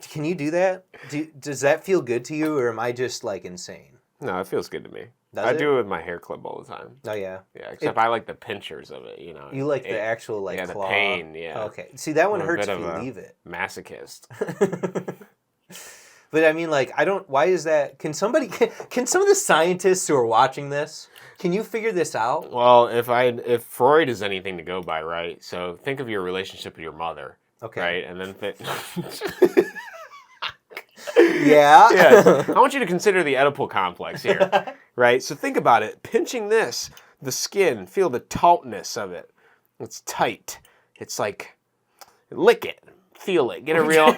Can you do that? Does that feel good to you, or am I just like insane? No, it feels good to me. I do it with my hair clip all the time. Oh, yeah? Yeah, except I like the pinchers of it, You like the actual like claw? the pain, yeah. Okay. See, that one hurts if you leave it. Masochist. But I mean, like, why is that? Can some of the scientists who are watching this, can you figure this out? Well, if Freud is anything to go by, right? So think of your relationship with your mother. Okay. Right? And then Yeah. Yeah. I want you to consider the Oedipal complex here. Right? So think about it. Pinching this, the skin, feel the tautness of it. It's tight. It's like, lick it. Feel it. Get a real...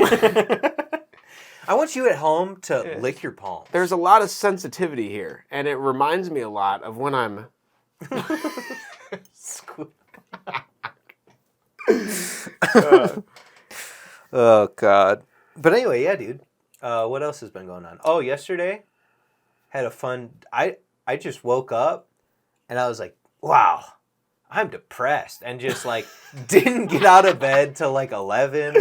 I want you at home to lick your palm. There's a lot of sensitivity here, and it reminds me a lot of when I'm... Oh, God. But anyway, yeah, dude. What else has been going on? Oh, yesterday, had a fun... I just woke up, and I was like, wow, I'm depressed and just like didn't get out of bed till like 11.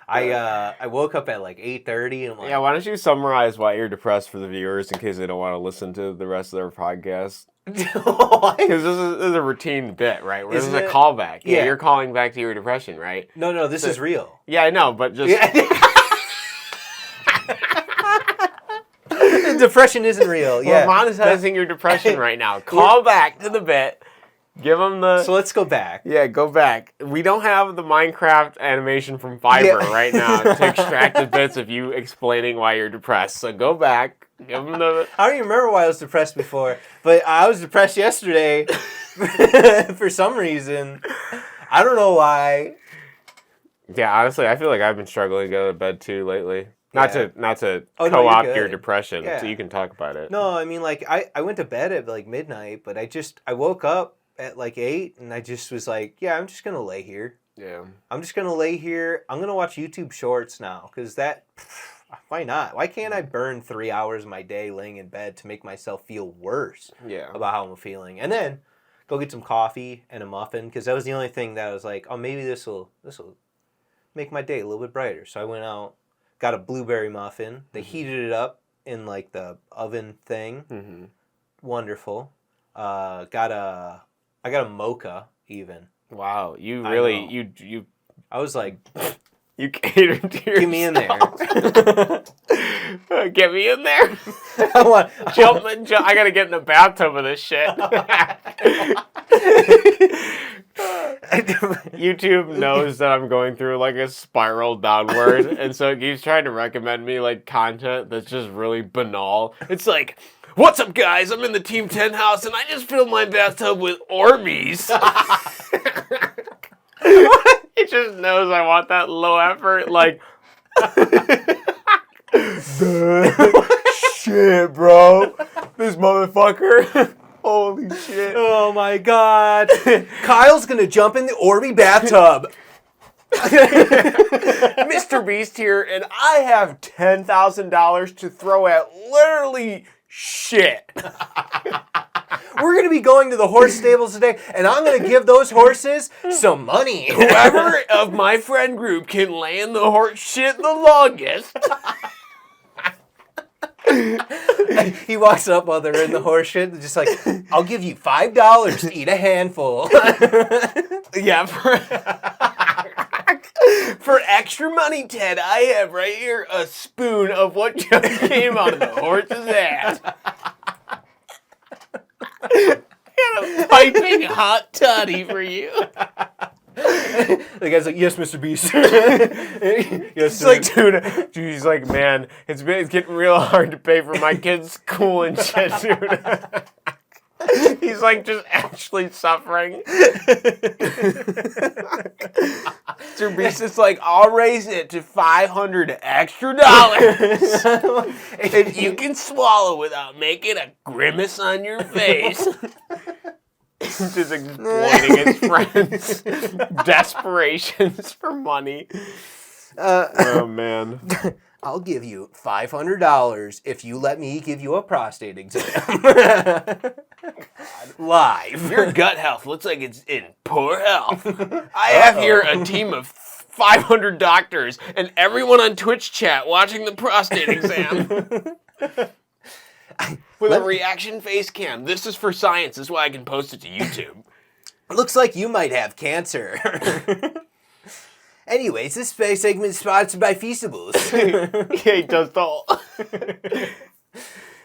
I woke up at like 8:30 and I'm like, Yeah, why don't you summarize why you're depressed for the viewers in case they don't want to listen to the rest of their podcast? Because this is a routine bit, right? This is a callback. Yeah, you're calling back to your depression, right? No, this is real. Yeah, I know, but just... Depression isn't real. We're monetizing your depression right now. Call back to the bit. Give them the... So let's go back. Yeah, go back. We don't have the Minecraft animation from Fiverr right now to extract the bits of you explaining why you're depressed. So go back. Give them the... I don't even remember why I was depressed before, but I was depressed yesterday for some reason. I don't know why. Yeah, honestly, I feel like I've been struggling to go to bed too lately. Not to co-opt your depression, so you can talk about it. No, I mean, like, I went to bed at like midnight, but I woke up at like 8, and I just was like, yeah, I'm just gonna lay here. Yeah. I'm just gonna lay here. I'm gonna watch YouTube Shorts now, because why not? Why can't I burn 3 hours of my day laying in bed to make myself feel worse about how I'm feeling? And then go get some coffee and a muffin, because that was the only thing that I was like, oh, maybe this will make my day a little bit brighter. So I went out, got a blueberry muffin. They heated it up in like the oven thing. Mm-hmm. Wonderful. I got a mocha even. Wow, you really you. I was like, you catered to yourself. Get me in there. Get me in there. Jump! I gotta get in the bathtub of this shit. YouTube knows that I'm going through like a spiral downward, and so it keeps trying to recommend me like content that's just really banal. It's like, what's up, guys? I'm in the Team 10 house, and I just filled my bathtub with Orbeez. It just knows I want that low effort, like... Shit, bro. This motherfucker. Holy shit. Oh, my God. Kyle's gonna jump in the Orbeez bathtub. Mr. Beast here, and I have $10,000 to throw at literally... shit. We're going to be going to the horse stables today, and I'm going to give those horses some money. Whoever of my friend group can lay in the horse shit the longest. He walks up while they're in the horse shit, and just like, I'll give you $5 to eat a handful. Yeah, for extra money, Ted, I have right here a spoon of what just came out of the horse's ass. And a piping hot toddy for you. The guy's like, yes, Mr. Beast. Yes, like, dude, he's like, man, it's getting real hard to pay for my kids' school and shit, dude. He's like just actually suffering. Mr. Beast is like, I'll raise it to $500 extra if you can swallow without making a grimace on your face. Just exploiting his friends' desperations for money. Oh man. I'll give you $500 if you let me give you a prostate exam. Live. Your gut health looks like it's in poor health. I have here a team of 500 doctors and everyone on Twitch chat watching the prostate exam. With a reaction face cam. This is for science. This is why I can post it to YouTube. Looks like you might have cancer. Anyways, this space segment is sponsored by Feastables. Yeah, he does the whole...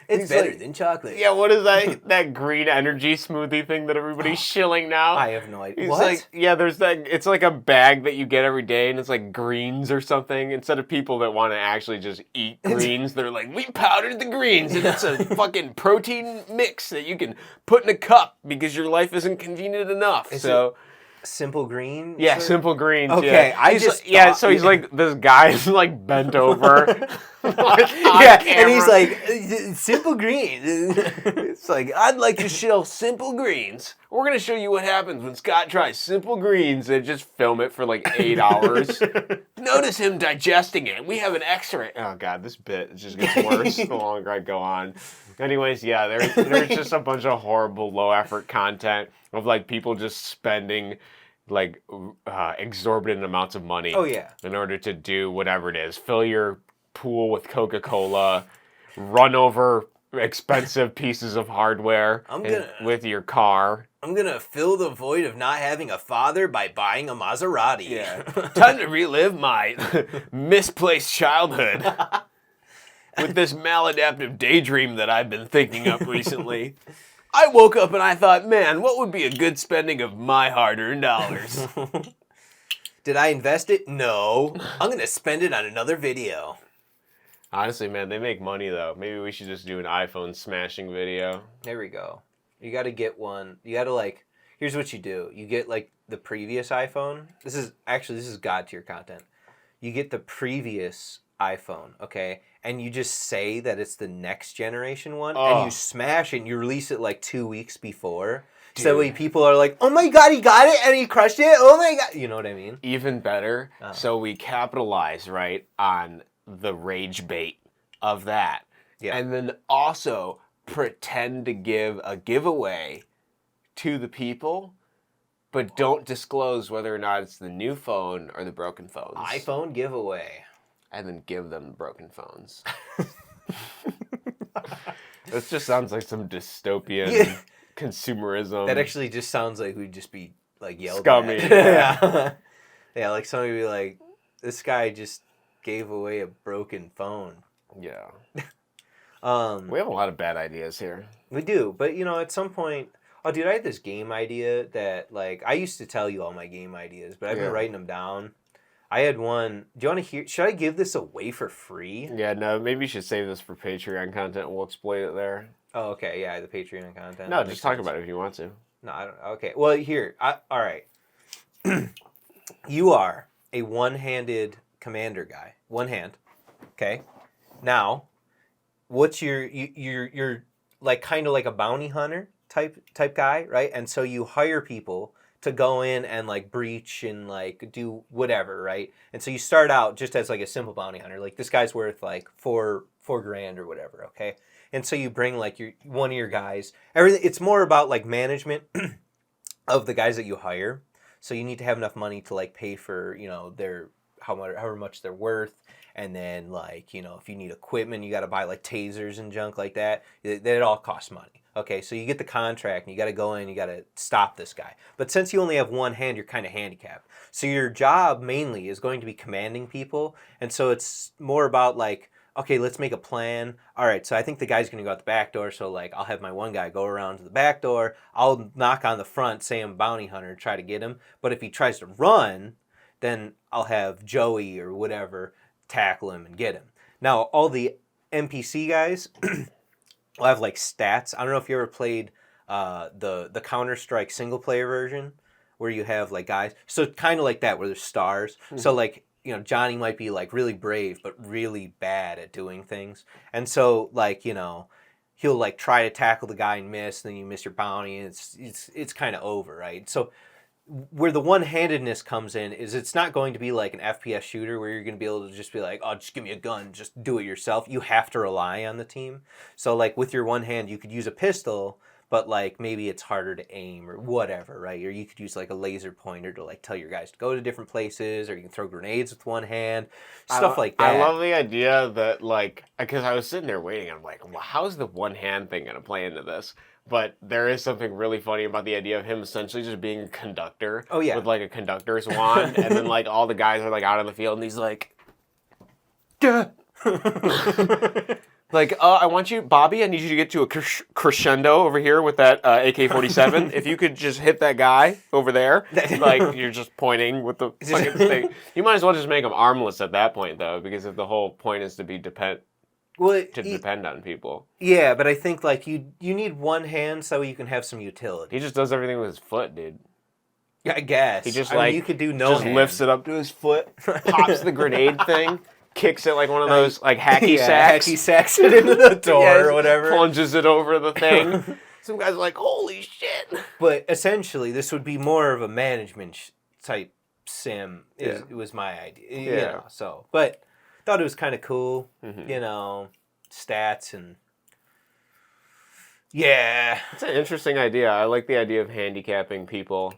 It's better than chocolate. Yeah, what is that green energy smoothie thing that everybody's shilling now? I have no idea. It's what? Like, yeah, there's that. It's like a bag that you get every day, and it's like greens or something. Instead of people that want to actually just eat greens, they're like, we powdered the greens, and it's a fucking protein mix that you can put in a cup because your life isn't convenient enough. Simple Green? Yeah, Simple Greens. Okay, yeah. So he's like, this guy's like bent over. And he's like, Simple Green. It's like, I'd like to shill Simple Greens. We're going to show you what happens when Scott tries Simple Greens and just film it for like 8 hours. Notice him digesting it. We have an X-ray. Oh god, this bit just gets worse the longer I go on. Anyways, yeah, there's just a bunch of horrible low effort content of like people just spending like exorbitant amounts of money. Oh yeah. In order to do whatever it is, fill your pool with Coca-Cola, run over expensive pieces of hardware with your car. I'm gonna fill the void of not having a father by buying a Maserati. Yeah. Time to relive my misplaced childhood with this maladaptive daydream that I've been thinking up recently. I woke up and I thought, man, what would be a good spending of my hard-earned dollars? Did I invest it? No. I'm gonna spend it on another video. Honestly, man, they make money though. Maybe we should just do an iPhone smashing video. There we go. You got to get one. You got to like. Here's what you do. You get like the previous iPhone. This is God tier content. You get the previous iPhone, okay, and you just say that it's the next generation one, and you smash it. And you release it like 2 weeks before. Dude. So that way people are like, "Oh my god, he got it and he crushed it! Oh my god!" You know what I mean? Even better. So we capitalize right on the rage bait of that, and then also pretend to give a giveaway to the people, but don't disclose whether or not it's the new phone or the broken phones. iPhone giveaway. And then give them the broken phones. This just sounds like some dystopian consumerism. That actually just sounds like we'd just be like yelled scummy. at. Yeah. Yeah, like somebody would be like, this guy just gave away a broken phone. Yeah. We have a lot of bad ideas here. We do, but you know, at some point, oh, dude, I had this game idea that, like, I used to tell you all my game ideas, but I've been writing them down. I had one. Do you want to hear? Should I give this away for free? Yeah, no, maybe you should save this for Patreon content. We'll exploit it there. Oh, okay, yeah, the Patreon content. No, just talk about it if you want to. No, I don't. Okay, well, here, all right. You are a one-handed commander guy. One hand. Okay. Now, what's you're like kind of like a bounty hunter type guy, right? And so you hire people to go in and like breach and like do whatever, right? And so you start out just as like a simple bounty hunter. Like this guy's worth like $4 grand or whatever, okay? And so you bring like one of your guys. Everything. It's more about like management of the guys that you hire. So you need to have enough money to like pay for, you know, however much they're worth. And then, like, you know, if you need equipment, you got to buy, like, tasers and junk like that. It all costs money. Okay, so you get the contract, and you got to go in, you got to stop this guy. But since you only have one hand, you're kind of handicapped. So your job, mainly, is going to be commanding people. And so it's more about, like, okay, let's make a plan. All right, so I think the guy's going to go out the back door. So, like, I'll have my one guy go around to the back door. I'll knock on the front, say I'm a bounty hunter, try to get him. But if he tries to run, then I'll have Joey or whatever tackle him and get him. Now, all the NPC guys will have like stats. I don't know if you ever played the Counter-Strike single player version where you have like guys. So kind of like that where there's stars. Mm-hmm. So like, you know, Johnny might be like really brave but really bad at doing things. And so like, you know, he'll like try to tackle the guy and miss, and then you miss your bounty, and it's kind of over, right? So where the one-handedness comes in is it's not going to be like an FPS shooter where you're going to be able to just be like, oh, just give me a gun, just do it yourself. You have to rely on the team. So like with your one hand, you could use a pistol, but like maybe it's harder to aim or whatever, right? Or you could use like a laser pointer to like tell your guys to go to different places, or you can throw grenades with one hand, stuff like that. I love the idea that like, because I was sitting there waiting, I'm like, well, how's the one hand thing going to play into this? But there is something really funny about the idea of him essentially just being a conductor. Oh, yeah. With like a conductor's wand. And then like all the guys are like out on the field and he's like, duh. Like, I want you, Bobby, I need you to get to a crescendo over here with that AK-47. If you could just hit that guy over there. Like, you're just pointing with the fucking thing. You might as well just make him armless at that point, though, because if the whole point is to be depend on people. Yeah, but I think like you need one hand so you can have some utility. He just does everything with his foot, dude. Yeah, I guess. He just you could do no just hand. Lifts it up to his foot, pops the grenade thing, kicks it like one of those like hacky sacks. Hacky sacks it into the door or whatever. Plunges it over the thing. Some guys are like, holy shit. But essentially, this would be more of a management type sim Yeah. it was my idea. Yeah. You know, so but thought it was kind of cool. Mhm. You know, stats and yeah. It's an interesting idea. I like the idea of handicapping people,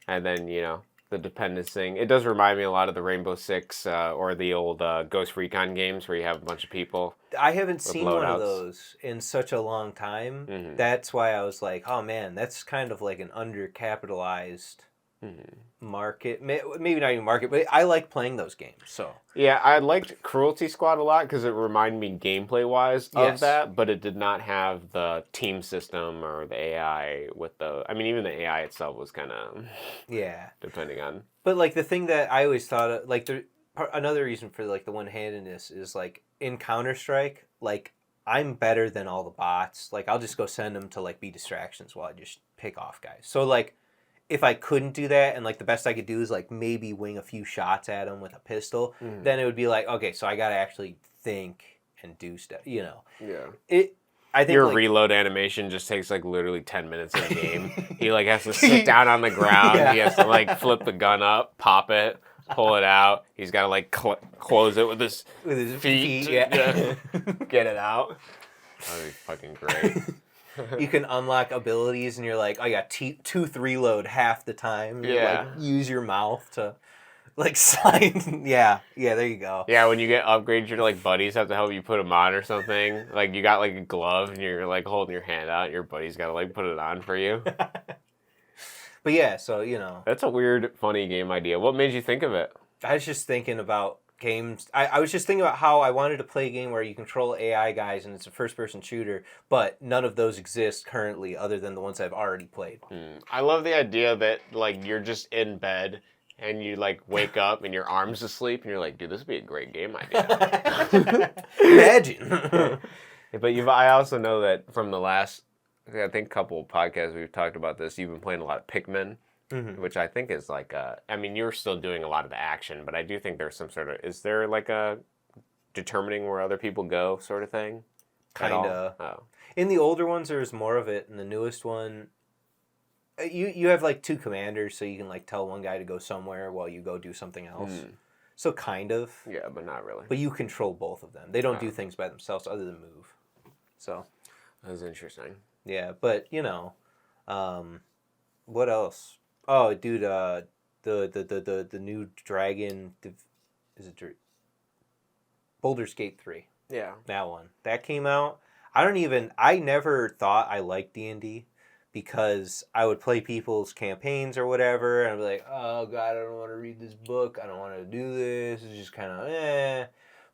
and then the dependence thing. It does remind me a lot of the Rainbow Six or the old Ghost Recon games where you have a bunch of people I haven't with seen one of loadouts. those in such a long time. Mhm. That's why I was like, oh man, that's kind of like an undercapitalized Mhm. market. Maybe not even market, but I like playing those games. So Yeah, I liked Cruelty Squad a lot because it reminded me gameplay-wise of Yes. that, but it did not have the team system or the AI with the... I mean, even the AI itself was kind of... yeah. depending on... But like the thing that I always thought of, like another reason for like the one-handedness is like in Counter-Strike, like I'm better than all the bots. Like I'll just go send them to like be distractions while I just pick off guys. So like if I couldn't do that and like the best I could do is like maybe wing a few shots at them with a pistol, then it would be like, okay, so I got to actually think and do stuff, you know. Yeah. I think Your like, reload animation just takes like literally 10 minutes in the game. He like has to sit down on the ground. Yeah. He has to like flip the gun up, pop it, pull it out. He's got to like close it with his feet to yeah. get it out. That'd be fucking great. You can unlock abilities and you're like, oh yeah, tooth reload half the time. You Yeah. like use your mouth to like slide. Yeah, there you go. Yeah, when you get upgrades, your like buddies have to help you put them on or something. Like you got like a glove and you're like holding your hand out, and your buddy's got to like put it on for you. But yeah, so you know, That's a weird, funny game idea. What made you think of it? I was just thinking about games. I was just thinking about how I wanted to play a game where you control AI guys and it's a first-person shooter, but none of those exist currently other than the ones I've already played. I love the idea that like you're just in bed and you like wake up and your arm's asleep and you're like, dude, this would be a great game idea. Imagine. But I also know that from the last, I think, couple of podcasts we've talked about this, you've been playing a lot of Pikmin. Mm-hmm. Which I think is like I mean, you're still doing a lot of the action, but I do think there's some sort of, is there like a determining where other people go sort of thing? Kinda. Oh. In the older ones, there's more of it. In the newest one, you have like two commanders, so you can like tell one guy to go somewhere while you go do something else. So kind of. Yeah, but not really. But you control both of them. They don't do things by themselves other than move. So. That's interesting. Yeah, but you know, what else? Oh, dude, the new Dragon, is it Baldur's Gate 3? Yeah. That one. That came out. I never thought I liked D&D because I would play people's campaigns or whatever and I'd be like, oh god, I don't want to read this book. I don't want to do this. It's just kind of eh.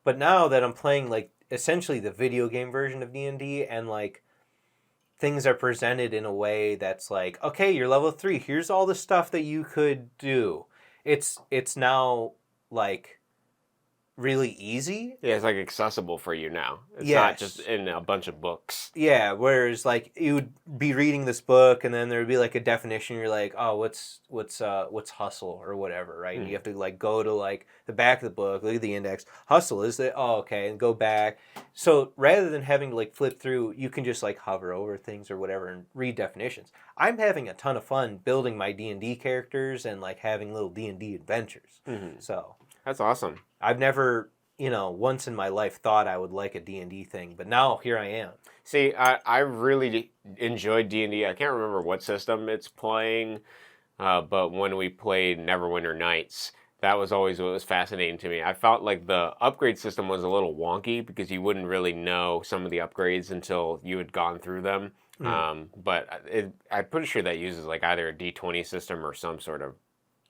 But now that I'm playing like essentially the video game version of D&D and like things are presented in a way that's like, okay, you're level 3. Here's all the stuff that you could do. It's now like really easy. Yeah, it's like accessible for you now. It's Yes. not just in a bunch of books. Yeah, whereas like you would be reading this book and then there would be like a definition. You're like, oh, what's hustle or whatever, right? And you have to like go to like the back of the book, look at the index. Hustle is that? Oh, okay, and go back. So rather than having to like flip through, you can just like hover over things or whatever and read definitions. I'm having a ton of fun building my D&D characters and like having little D&D adventures. So That's awesome. I've never, once in my life thought I would like a D&D thing, but now here I am. See, I really enjoyed D&D. I can't remember what system it's playing, but when we played Neverwinter Nights, that was always what was fascinating to me. I felt like the upgrade system was a little wonky because you wouldn't really know some of the upgrades until you had gone through them. But I'm pretty sure that uses like either a D20 system or some sort of,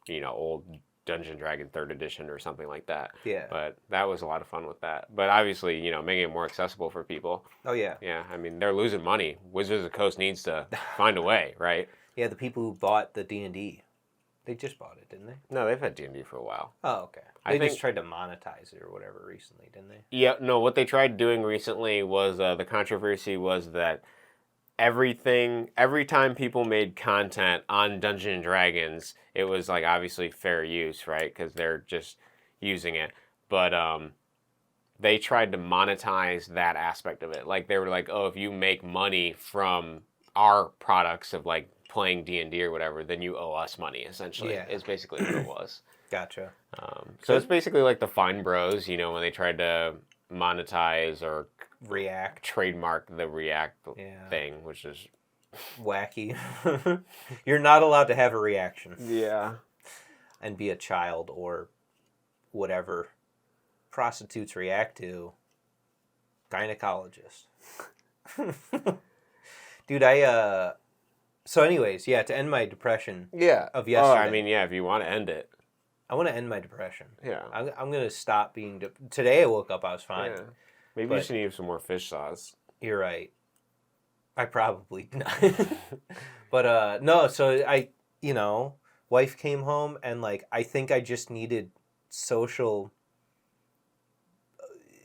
old Dungeon Dragon 3rd edition or something like that. Yeah. But that was a lot of fun with that. But obviously, making it more accessible for people. Oh, yeah. Yeah, I mean, they're losing money. Wizards of the Coast needs to find a way, right? Yeah, the people who bought the D&D, they just bought it, didn't they? No, they've had D&D for a while. Oh, okay. They just tried to monetize it or whatever recently, didn't they? Yeah, no, what they tried doing recently was, the controversy was that every time people made content on Dungeons and Dragons, it was like obviously fair use, right? Because they're just using it. But they tried to monetize that aspect of it. Like they were like, oh, if you make money from our products of like playing D&D or whatever, then you owe us money. Essentially, Yeah. is basically what it was. Gotcha. So it's basically like the Fine Bros, you know, when they tried to monetize or React. trademark the React Yeah. thing, which is Wacky. You're not allowed to have a reaction yeah. and be a child or whatever prostitutes react to. Gynecologist. Dude, so anyways, yeah, to end my depression Yeah. of yesterday. Oh, I mean, yeah, if you want to end it. I want to end my depression. Yeah. I'm going to stop being... Today I woke up, I was fine. Yeah. Maybe you should eat some more fish sauce. You're right. I probably not. But, no, so wife came home and, like, I think I just needed social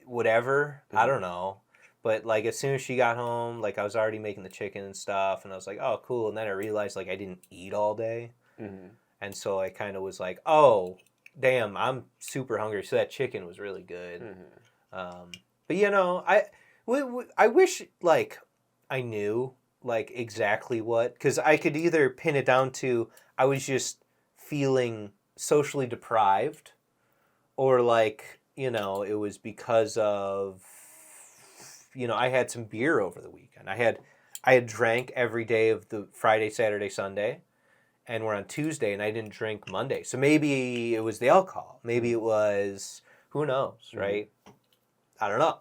whatever. I don't know. But, like, as soon as she got home, like, I was already making the chicken and stuff, and I was like, oh, cool. And then I realized, like, I didn't eat all day. Mm-hmm. And so I kind of was like, oh, damn, I'm super hungry. So that chicken was really good. Mm-hmm. But, I wish, like, I knew, like, exactly what. Because I could either pin it down to I was just feeling socially deprived, or, like, it was because of, I had some beer over the weekend. I had drank every day of the Friday, Saturday, Sunday. And we're on Tuesday, and I didn't drink Monday. So maybe it was the alcohol. Maybe it was, who knows, right? I don't know.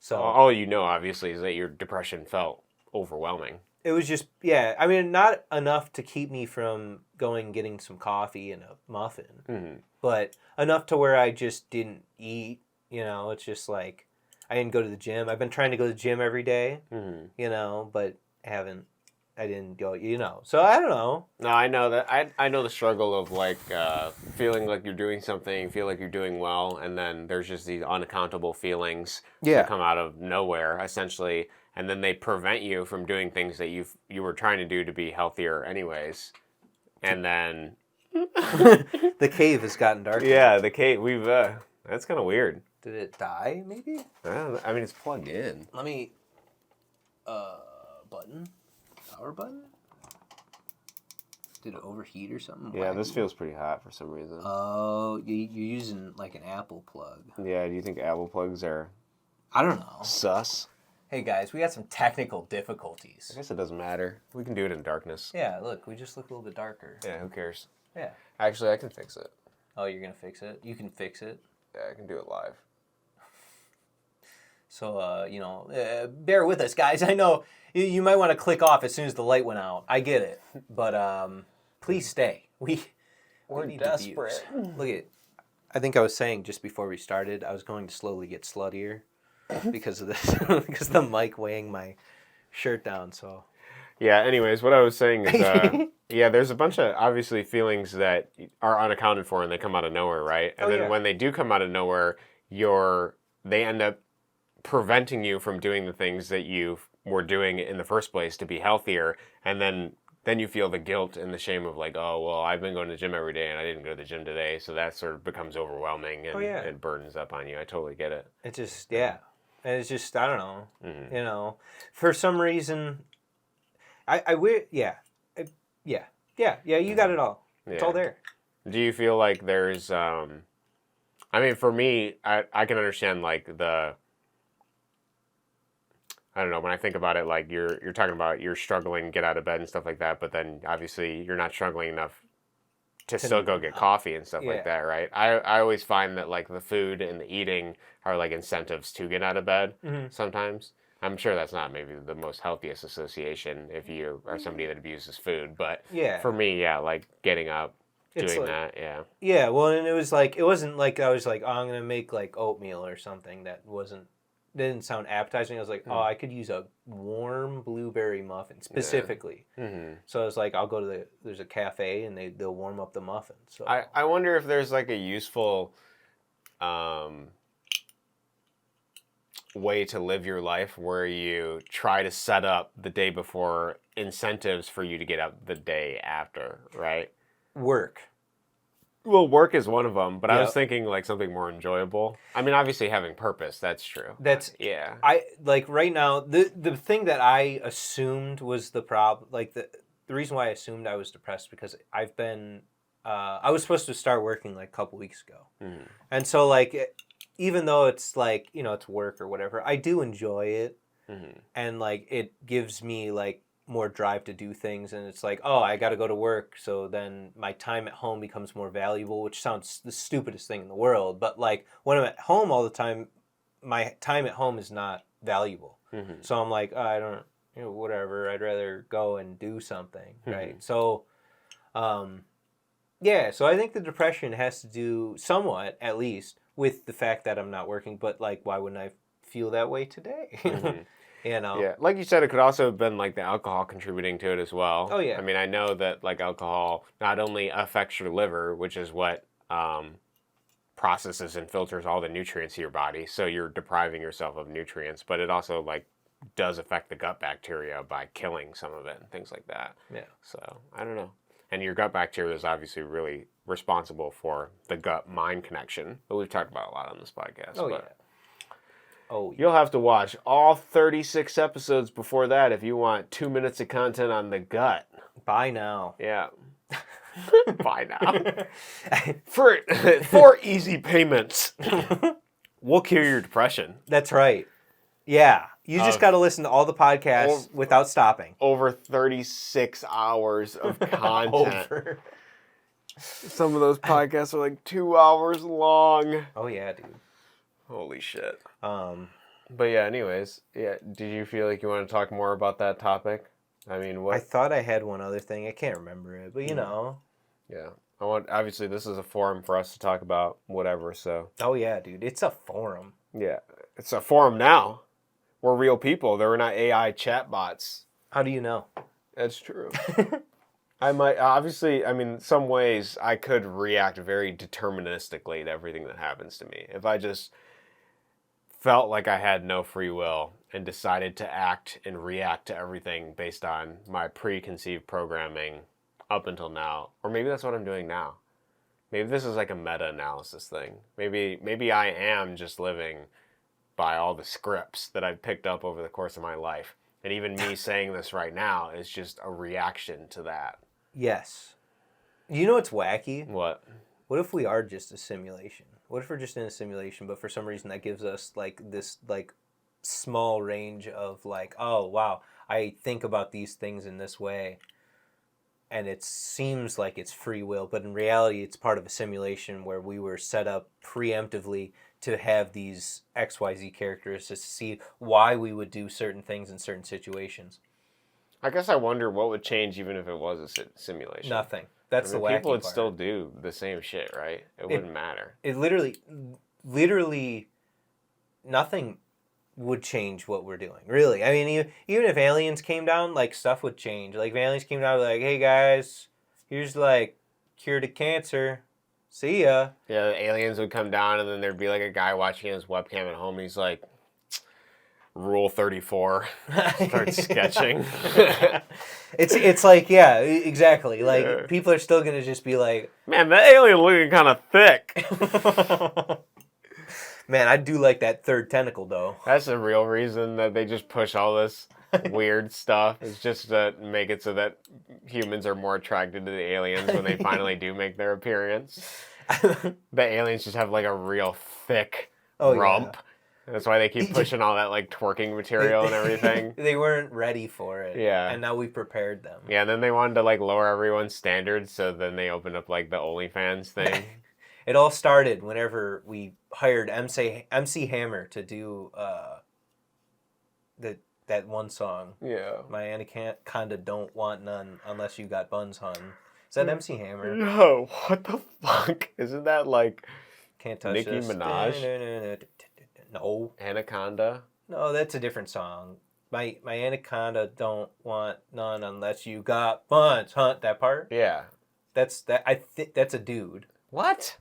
So all you know, obviously, is that your depression felt overwhelming. it was just, yeah. I mean, not enough to keep me from going and getting some coffee and a muffin, but enough to where I just didn't eat. It's just like I didn't go to the gym. I've been trying to go to the gym every day, but I didn't go, So I don't know. No, I know that. I know the struggle of like feeling like you're doing something, feel like you're doing well, and then there's just these unaccountable feelings that come out of nowhere, essentially, and then they prevent you from doing things that you were trying to do to be healthier, anyways. And then the cave has gotten darker. Yeah, the cave. That's kind of weird. Did it die? Maybe. I mean, it's plugged in. Let me. Button. Power button? Did it overheat or something? Yeah, this feels pretty hot for some reason. Oh, you're using like an Apple plug. Yeah, do you think Apple plugs are I don't know. sus? Hey guys, we got some technical difficulties. I guess it doesn't matter. We can do it in darkness. Yeah, look, we just look a little bit darker. Yeah, who cares? Yeah. Actually, I can fix it. Oh, you're going to fix it? You can fix it? Yeah, I can do it live. So, bear with us, guys. I know you might want to click off as soon as the light went out. I get it. But please stay. We're need desperate. Look at I think I was saying just before we started, I was going to slowly get sluttier because of this, because the mic weighing my shirt down, so. Yeah, anyways, what I was saying is, yeah, there's a bunch of, obviously, feelings that are unaccounted for and they come out of nowhere, right? And then when they do come out of nowhere, they end up preventing you from doing the things that you were doing in the first place to be healthier, and then you feel the guilt and the shame of like, oh, well, I've been going to the gym every day and I didn't go to the gym today, so that sort of becomes overwhelming and it burdens up on you. I totally get it. It just, and it's just, I don't know, for some reason, you got it all. It's all there. Do you feel like there's, I mean, for me, I can understand like I don't know, when I think about it, like you're talking about you're struggling to get out of bed and stuff like that, but then obviously you're not struggling enough to still go get coffee and stuff like that, right? I always find that like the food and the eating are like incentives to get out of bed sometimes. I'm sure that's not maybe the most healthiest association if you are somebody that abuses food, but for me, like getting up, doing that, Yeah, well, and it wasn't like I was like, oh, I'm going to make like oatmeal or something that didn't sound appetizing. I was like, oh, I could use a warm blueberry muffin specifically. So I was like, I'll go to there's a cafe and they'll warm up the muffin. So I wonder if there's like a useful way to live your life where you try to set up the day before incentives for you to get up the day after, right? Work. Well, work is one of them, but I was thinking like something more enjoyable. I mean, obviously having purpose, that's true. I like right now the thing that I assumed was the problem, like the reason why I assumed I was depressed because I've been I was supposed to start working like a couple weeks ago. Mm-hmm. And so like, even though it's like, it's work or whatever, I do enjoy it. Mm-hmm. And like, it gives me like more drive to do things. And it's like, oh, I got to go to work. So then my time at home becomes more valuable, which sounds the stupidest thing in the world. But like when I'm at home all the time, my time at home is not valuable. Mm-hmm. So I'm like, oh, I don't, whatever. I'd rather go and do something. Right. So, yeah, so I think the depression has to do somewhat, at least, with the fact that I'm not working. But like, why wouldn't I feel that way today? Mm-hmm. Yeah, like you said, it could also have been like the alcohol contributing to it as well. Oh, yeah. I mean, I know that like alcohol not only affects your liver, which is what processes and filters all the nutrients in your body, so you're depriving yourself of nutrients, but it also like does affect the gut bacteria by killing some of it and things like that. Yeah. So I don't know. And your gut bacteria is obviously really responsible for the gut-mind connection that we've talked about a lot on this podcast. Oh, but yeah. Oh, yeah. You'll have to watch all 36 episodes before that if you want 2 minutes of content on the gut. Bye now. Yeah. Bye now. For 4 easy payments, we'll cure your depression. That's right. Yeah. You just got to listen to all the podcasts without stopping. Over 36 hours of content. Some of those podcasts are like 2 hours long. Oh, yeah, dude. Holy shit. But yeah, anyways, did you feel like you want to talk more about that topic? I mean, what? I thought I had one other thing. I can't remember it, but Yeah. Obviously, this is a forum for us to talk about whatever, so. Oh, yeah, dude. It's a forum. Yeah. It's a forum now. We're real people. We're not AI chatbots. How do you know? That's true. I might, obviously, I mean, some ways I could react very deterministically to everything that happens to me. If I just felt like I had no free will and decided to act and react to everything based on my preconceived programming up until now. Or maybe that's what I'm doing now. Maybe this is like a meta-analysis thing. Maybe I am just living by all the scripts that I've picked up over the course of my life. And even me saying this right now is just a reaction to that. Yes. You know what's wacky? What? What if we are just a simulation? What if we're just in a simulation, but for some reason that gives us like this like small range of like, oh wow, I think about these things in this way, and it seems like it's free will, but in reality it's part of a simulation where we were set up preemptively to have these XYZ characteristics to see why we would do certain things in certain situations. I guess I wonder what would change even if it was a simulation. Nothing. That's the wacky people would part. still do the same shit, right? It wouldn't matter. It literally, nothing would change what we're doing. Really, I mean, even if aliens came down, like stuff would change. Like if aliens came down, like, hey guys, here's like cure to cancer. See ya. Yeah, the aliens would come down, and then there'd be like a guy watching his webcam at home. And he's like, Rule 34. Start sketching. It's like, yeah, exactly. Like, people are still going to just be like, man, that alien looking kind of thick. Man, I do like that third tentacle, though. That's the real reason that they just push all this weird stuff. It's just to make it so that humans are more attracted to the aliens when they finally do make their appearance. The aliens just have like a real thick rump. Yeah. That's why they keep pushing all that like twerking material and everything. They weren't ready for it. Yeah. And now we prepared them. Yeah, and then they wanted to like lower everyone's standards, so then they opened up like the OnlyFans thing. It all started whenever we hired MC Hammer to do that one song. Yeah. My anaconda don't want none unless you got buns, hun. Is that MC Hammer? No, what the fuck? Isn't that like Can't Touch Nicki This? Minaj? No. Anaconda? No, that's a different song. My anaconda don't want none unless you got buns, hunt. That part? Yeah. That's that. I think that's a dude. What?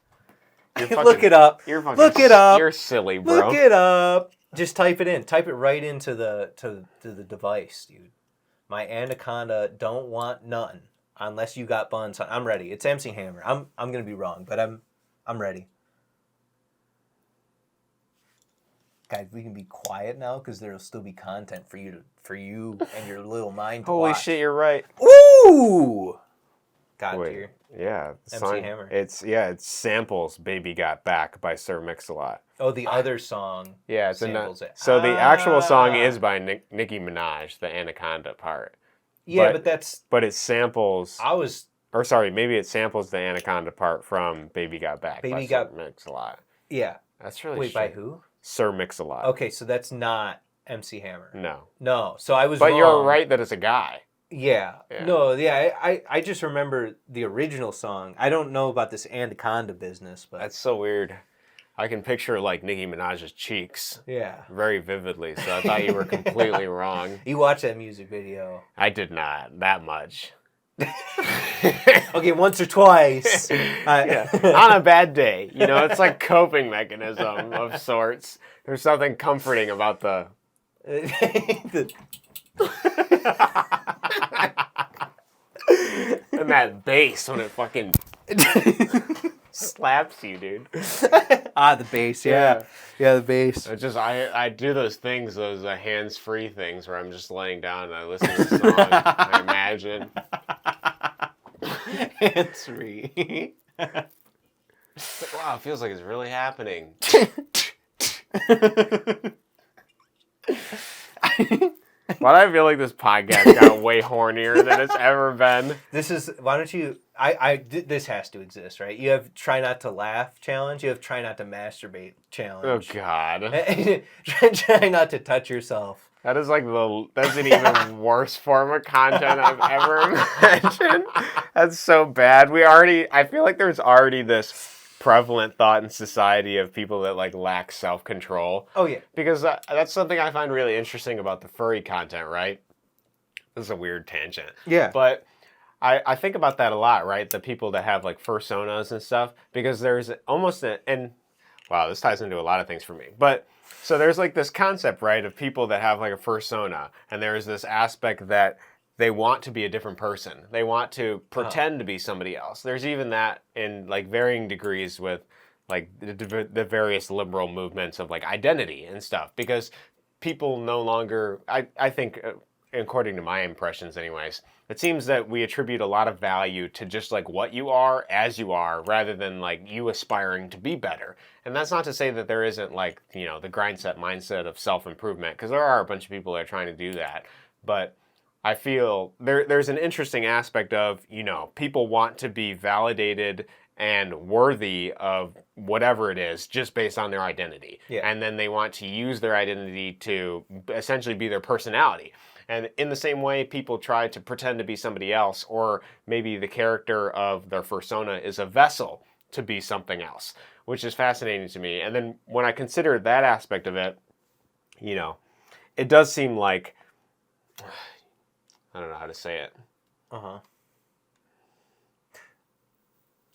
Look it up. Look it up. You're silly, bro. Look it up. Just type it in. Type it right into the device, dude. My anaconda don't want none unless you got buns. I'm ready. It's MC Hammer. I'm gonna be wrong, but I'm ready. Guys, we can be quiet now because there'll still be content for you and your little mind to watch. Holy shit, you're right. Ooh! Holy shit, you're right. Ooh! Holy shit, you're right. got Wait, to your yeah, the MC song, Hammer. It samples "Baby Got Back" by Sir Mix-a-Lot. Oh, the other song Yeah, samples it. so the actual song is Ah. by Nicki Minaj, the Anaconda part. Yeah, but that's... But it samples, I was... or sorry, maybe it samples the Anaconda part from "Baby Got Back" by Baby Sir Got... Mix-a-Lot. Yeah. That's really Wait, by strange. who? Sir Mix-a-Lot. Okay, so that's not MC Hammer. No. No, so I was But wrong. you're right that it's a guy. Yeah. Yeah. No, yeah, I just remember the original song. I don't know about this Anaconda business, but... That's so weird. I can picture like Nicki Minaj's cheeks Yeah. very vividly, so I thought you were completely wrong. You watched that music video. I did not, that much. Okay, once or twice. Yeah. On a bad day. You know, it's like coping mechanism of sorts. There's something comforting about the... and that bass when it fucking slaps you, dude. The bass, yeah. Yeah, the bass. It's just I do those things, those hands-free things where I'm just laying down and I listen to the song. I imagine. Hands-free. Wow, it feels like it's really happening. Why do I feel like this podcast got way hornier than it's ever been? This is, why don't you, this has to exist, right? You have try not to laugh challenge. You have try not to masturbate Oh, challenge. God. Try not to touch yourself. That's an even worse form of content I've ever imagined. That's so bad. I feel like there's already this prevalent thought in society of people that like lack self-control. Oh, yeah. Because that's something I find really interesting about the furry content, right? This is a weird tangent. Yeah. But I think about that a lot, right? The people that have like fursonas and stuff, because there's almost wow, this ties into a lot of things for me. But so there's like this concept, right, of people that have like a fursona, and there's this aspect that they want to be a different person. They want to pretend to be somebody else. There's even that in like varying degrees with like the various liberal movements of like identity and stuff, because people no longer, I think, according to my impressions anyways, it seems that we attribute a lot of value to just like what you are as you are, rather than like you aspiring to be better. And that's not to say that there isn't like, you know, the grind set mindset of self-improvement, because there are a bunch of people that are trying to do that. But I feel there's an interesting aspect of, you know, people want to be validated and worthy of whatever it is just based on their identity. Yeah. And then they want to use their identity to essentially be their personality. And in the same way, people try to pretend to be somebody else, or maybe the character of their fursona is a vessel to be something else, which is fascinating to me. And then when I consider that aspect of it, you know, it does seem like, I don't know how to say it. Uh-huh.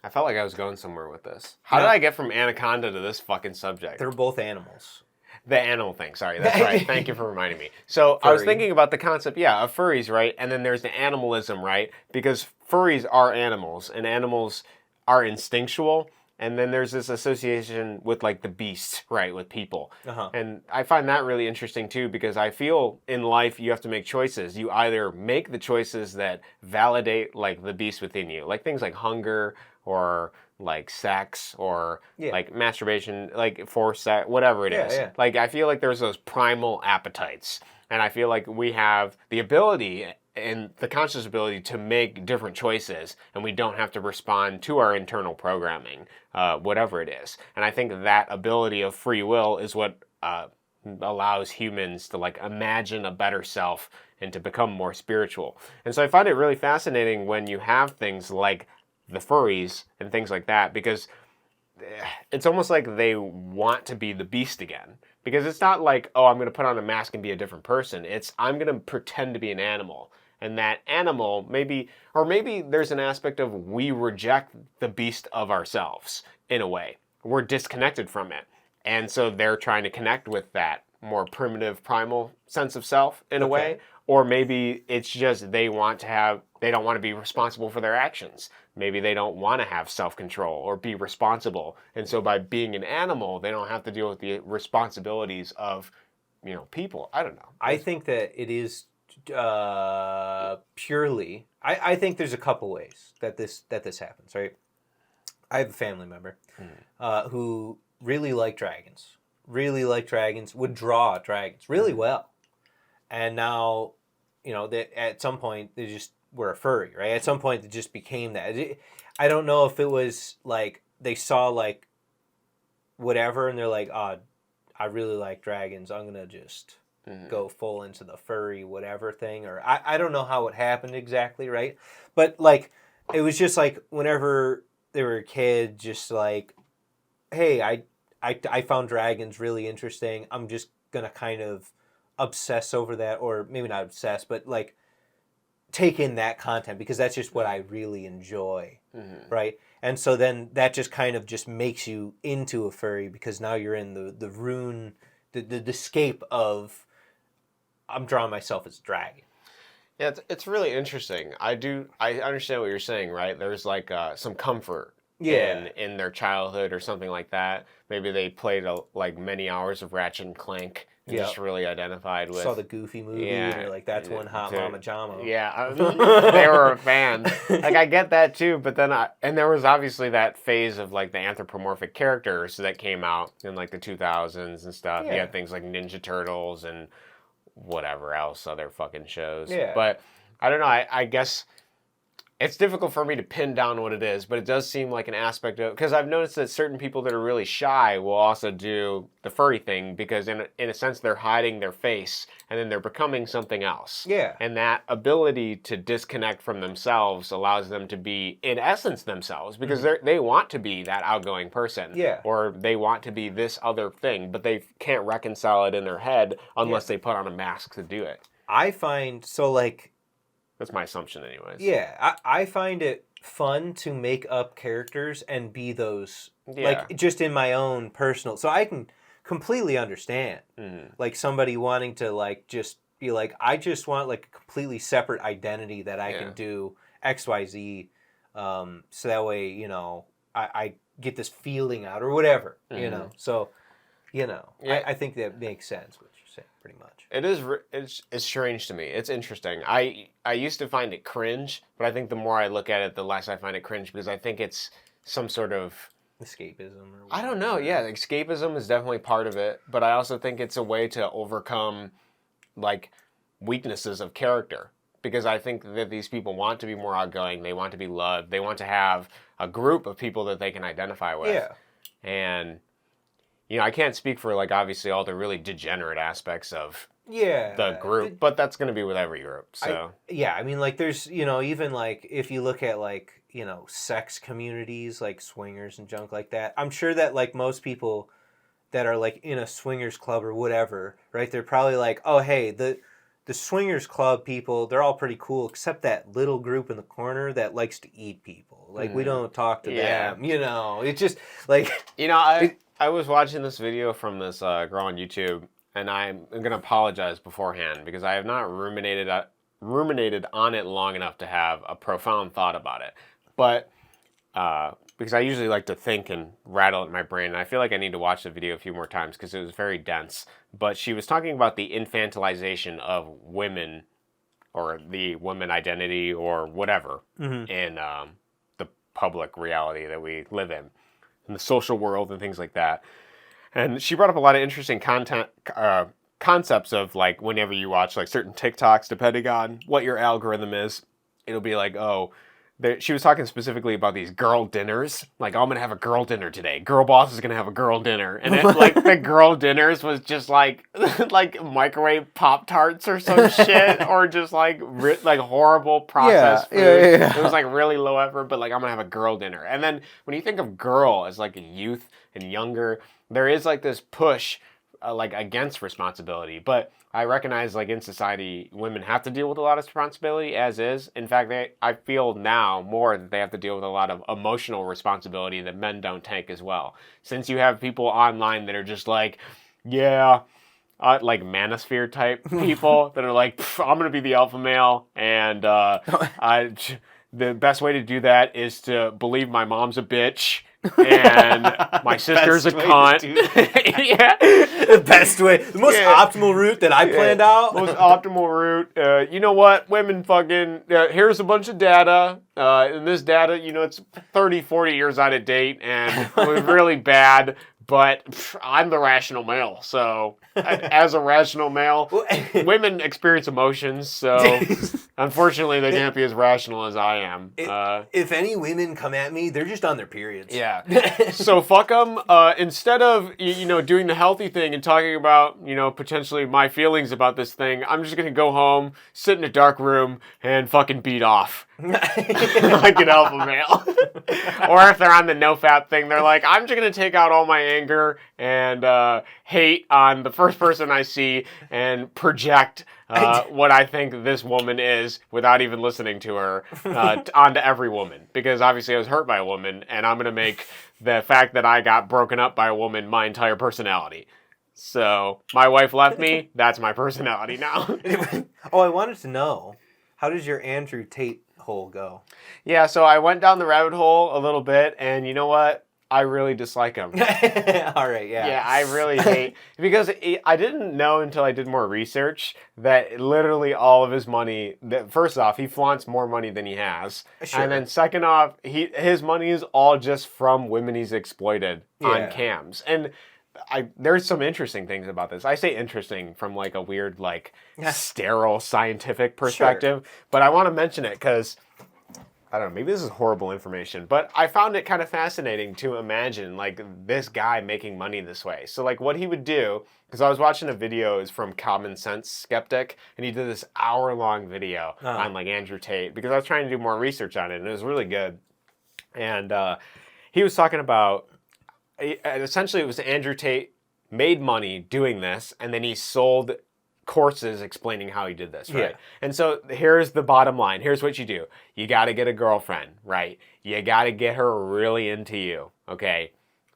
I felt like I was going somewhere with this. How did I get from Anaconda to this fucking subject? They're both animals. The animal thing, sorry, that's right. Thank you for reminding me. So I was thinking about the concept, of furries, right? And then there's the animalism, right? Because furries are animals, and animals are instinctual. And then there's this association with like the beast, right, with people. Uh-huh. And I find that really interesting too, because I feel in life you have to make choices. You either make the choices that validate like the beast within you, like things like hunger or like sex or like masturbation, like forced sex, whatever it is. Yeah. Like I feel like there's those primal appetites. And I feel like we have the ability and the conscious ability to make different choices, and we don't have to respond to our internal programming, whatever it is. And I think that ability of free will is what allows humans to like imagine a better self and to become more spiritual. And so I find it really fascinating when you have things like the furries and things like that, because it's almost like they want to be the beast again. Because it's not like, oh, I'm going to put on a mask and be a different person. It's, I'm going to pretend to be an animal. And that animal, maybe there's an aspect of we reject the beast of ourselves in a way. We're disconnected from it. And so they're trying to connect with that more primitive, primal sense of self in a way. Or maybe it's just they don't want to be responsible for their actions. Maybe they don't want to have self-control or be responsible. And so by being an animal, they don't have to deal with the responsibilities of, people. I don't know. I think that it is purely, I think there's a couple ways that this happens, right? I have a family member who really liked dragons, would draw dragons really well, and now, at some point they just were a furry, right? At some point it just became that. I don't know if it was like they saw like whatever, and they're like, oh, I really like dragons. I'm gonna just go full into the furry whatever thing, or I don't know how it happened exactly, right? But like it was just like whenever they were a kid, just like, hey, I found dragons really interesting. I'm just gonna kind of obsess over that, or maybe not obsess, but like take in that content because that's just what I really enjoy, right? And so then that just kind of just makes you into a furry because now you're in the rune, the scape of I'm drawing myself as a dragon. Yeah, it's really interesting. I understand what you're saying, right? There's like some comfort in their childhood or something like that. Maybe they played like many hours of Ratchet and Clank and just really identified with. Saw the Goofy movie and they're like, that's one hot mama jama. Yeah, they were a fan. Like I get that too, but then and there was obviously that phase of like the anthropomorphic characters that came out in like the 2000s and stuff. Yeah. You had things like Ninja Turtles and whatever else other fucking shows. Yeah. But I don't know. I guess it's difficult for me to pin down what it is, but it does seem like an aspect of, because I've noticed that certain people that are really shy will also do the furry thing because in a sense they're hiding their face and then they're becoming something else. Yeah. And that ability to disconnect from themselves allows them to be in essence themselves because they want to be that outgoing person. Yeah. Or they want to be this other thing, but they can't reconcile it in their head unless they put on a mask to do it. I find, so like, that's my assumption anyways. Yeah, I find it fun to make up characters and be those, like, just in my own personal, so I can completely understand, like, somebody wanting to, like, just be like, I just want, like, a completely separate identity that I can do XYZ, so that way, I get this feeling out, or whatever, so, I think that makes sense, what you're saying, pretty much. It is. It's strange to me. It's interesting. I used to find it cringe, but I think the more I look at it, the less I find it cringe because I think it's some sort of escapism. Or I don't know. Yeah, escapism is definitely part of it, but I also think it's a way to overcome like weaknesses of character because I think that these people want to be more outgoing. They want to be loved. They want to have a group of people that they can identify with. Yeah. And I can't speak for like obviously all the really degenerate aspects of the group, but that's going to be with every group. So I mean, like there's even like if you look at like sex communities like swingers and junk like that, I'm sure that like most people that are like in a swingers club or whatever, right? They're probably like, oh hey, the swingers club people, they're all pretty cool except that little group in the corner that likes to eat people. Like we don't talk to them. It's just like I was watching this video from this girl on YouTube, and I'm going to apologize beforehand because I have not ruminated on it long enough to have a profound thought about it. But because I usually like to think and rattle it in my brain, and I feel like I need to watch the video a few more times because it was very dense. But she was talking about the infantilization of women or the women identity or whatever in the public reality that we live in the social world and things like that. And she brought up a lot of interesting concepts of like whenever you watch like certain TikToks, depending on what your algorithm is, it'll be like, she was talking specifically about these girl dinners. Like, I'm going to have a girl dinner today. Girl boss is going to have a girl dinner. And like the girl dinners was just like like microwave Pop-Tarts or some shit. Or just like horrible processed food. Yeah. It was like really low effort, but like I'm going to have a girl dinner. And then when you think of girl as like a youth and younger, there is like this push like against responsibility. But I recognize like in society, women have to deal with a lot of responsibility as is. In fact, I feel now more that they have to deal with a lot of emotional responsibility that men don't take as well. Since you have people online that are just like, like manosphere type people that are like, I'm going to be the alpha male and the best way to do that is to believe my mom's a bitch and my sister's a cunt. Yeah. The best way, the most optimal route that I planned out. Most optimal route. You know what? Women fucking, here's a bunch of data. And this data, it's 30, 40 years out of date and it was really bad. But I'm the rational male, so as a rational male, women experience emotions, so unfortunately they can't be as rational as I am. If any women come at me, they're just on their periods. Yeah. So fuck them. Instead of, doing the healthy thing and talking about, potentially my feelings about this thing, I'm just going to go home, sit in a dark room, and fucking beat off. Like an alpha male. Or if they're on the no-fap thing, they're like, I'm just going to take out all my anger and hate on the first person I see and project what I think this woman is without even listening to her onto every woman. Because obviously I was hurt by a woman, and I'm going to make the fact that I got broken up by a woman my entire personality. So my wife left me, that's my personality now. Oh, I wanted to know, how does your Andrew Tate hole go? Yeah, so I went down the rabbit hole a little bit, and you know what? I really dislike him. All right, yeah. Yeah, I really hate, because I didn't know until I did more research that literally all of his money, first off, he flaunts more money than he has. Sure. And then second off, his money is all just from women he's exploited on cams. And there's some interesting things about this. I say interesting from like a weird, like sterile scientific perspective, but I want to mention it because I don't know, maybe this is horrible information, but I found it kind of fascinating to imagine like this guy making money this way. So like what he would do, because I was watching a video is from Common Sense Skeptic, and he did this hour-long video on like Andrew Tate, because I was trying to do more research on it, and it was really good. And he was talking about, essentially it was Andrew Tate made money doing this, and then he sold courses explaining how he did this, right? Yeah. And so here's the bottom line. Here's what you do. You got to get a girlfriend, right? You got to get her really into you, okay?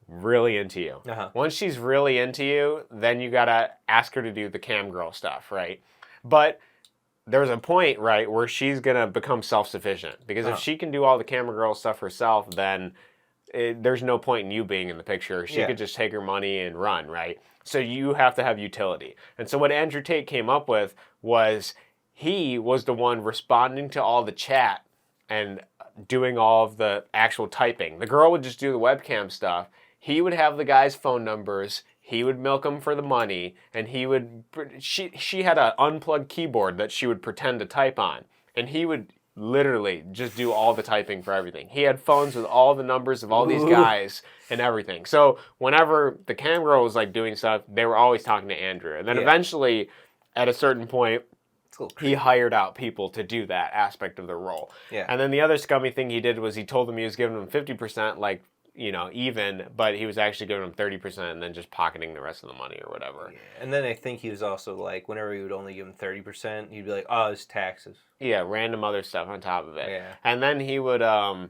Really into you. Once she's really into you, then you got to ask her to do the cam girl stuff, right? But there's a point, right, where she's going to become self-sufficient. Because if she can do all the camera girl stuff herself, then there's no point in you being in the picture. She could just take her money and run, right? So you have to have utility. And so what Andrew Tate came up with was he was the one responding to all the chat and doing all of the actual typing. The girl would just do the webcam stuff. He would have the guy's phone numbers. He would milk them for the money. And she had an unplugged keyboard that she would pretend to type on. And he would literally just do all the typing for everything. He had phones with all the numbers of all these guys and everything. So whenever the cam girl was like doing stuff, they were always talking to Andrew. And then eventually, at a certain point, he hired out people to do that aspect of the role. Yeah. And then the other scummy thing he did was he told them he was giving them 50%, like, even, but he was actually giving them 30% and then just pocketing the rest of the money or whatever. Yeah. And then I think he was also like, whenever he would only give him 30%, he'd be like, oh, it's taxes. Yeah, random other stuff on top of it. Yeah. And then he would, and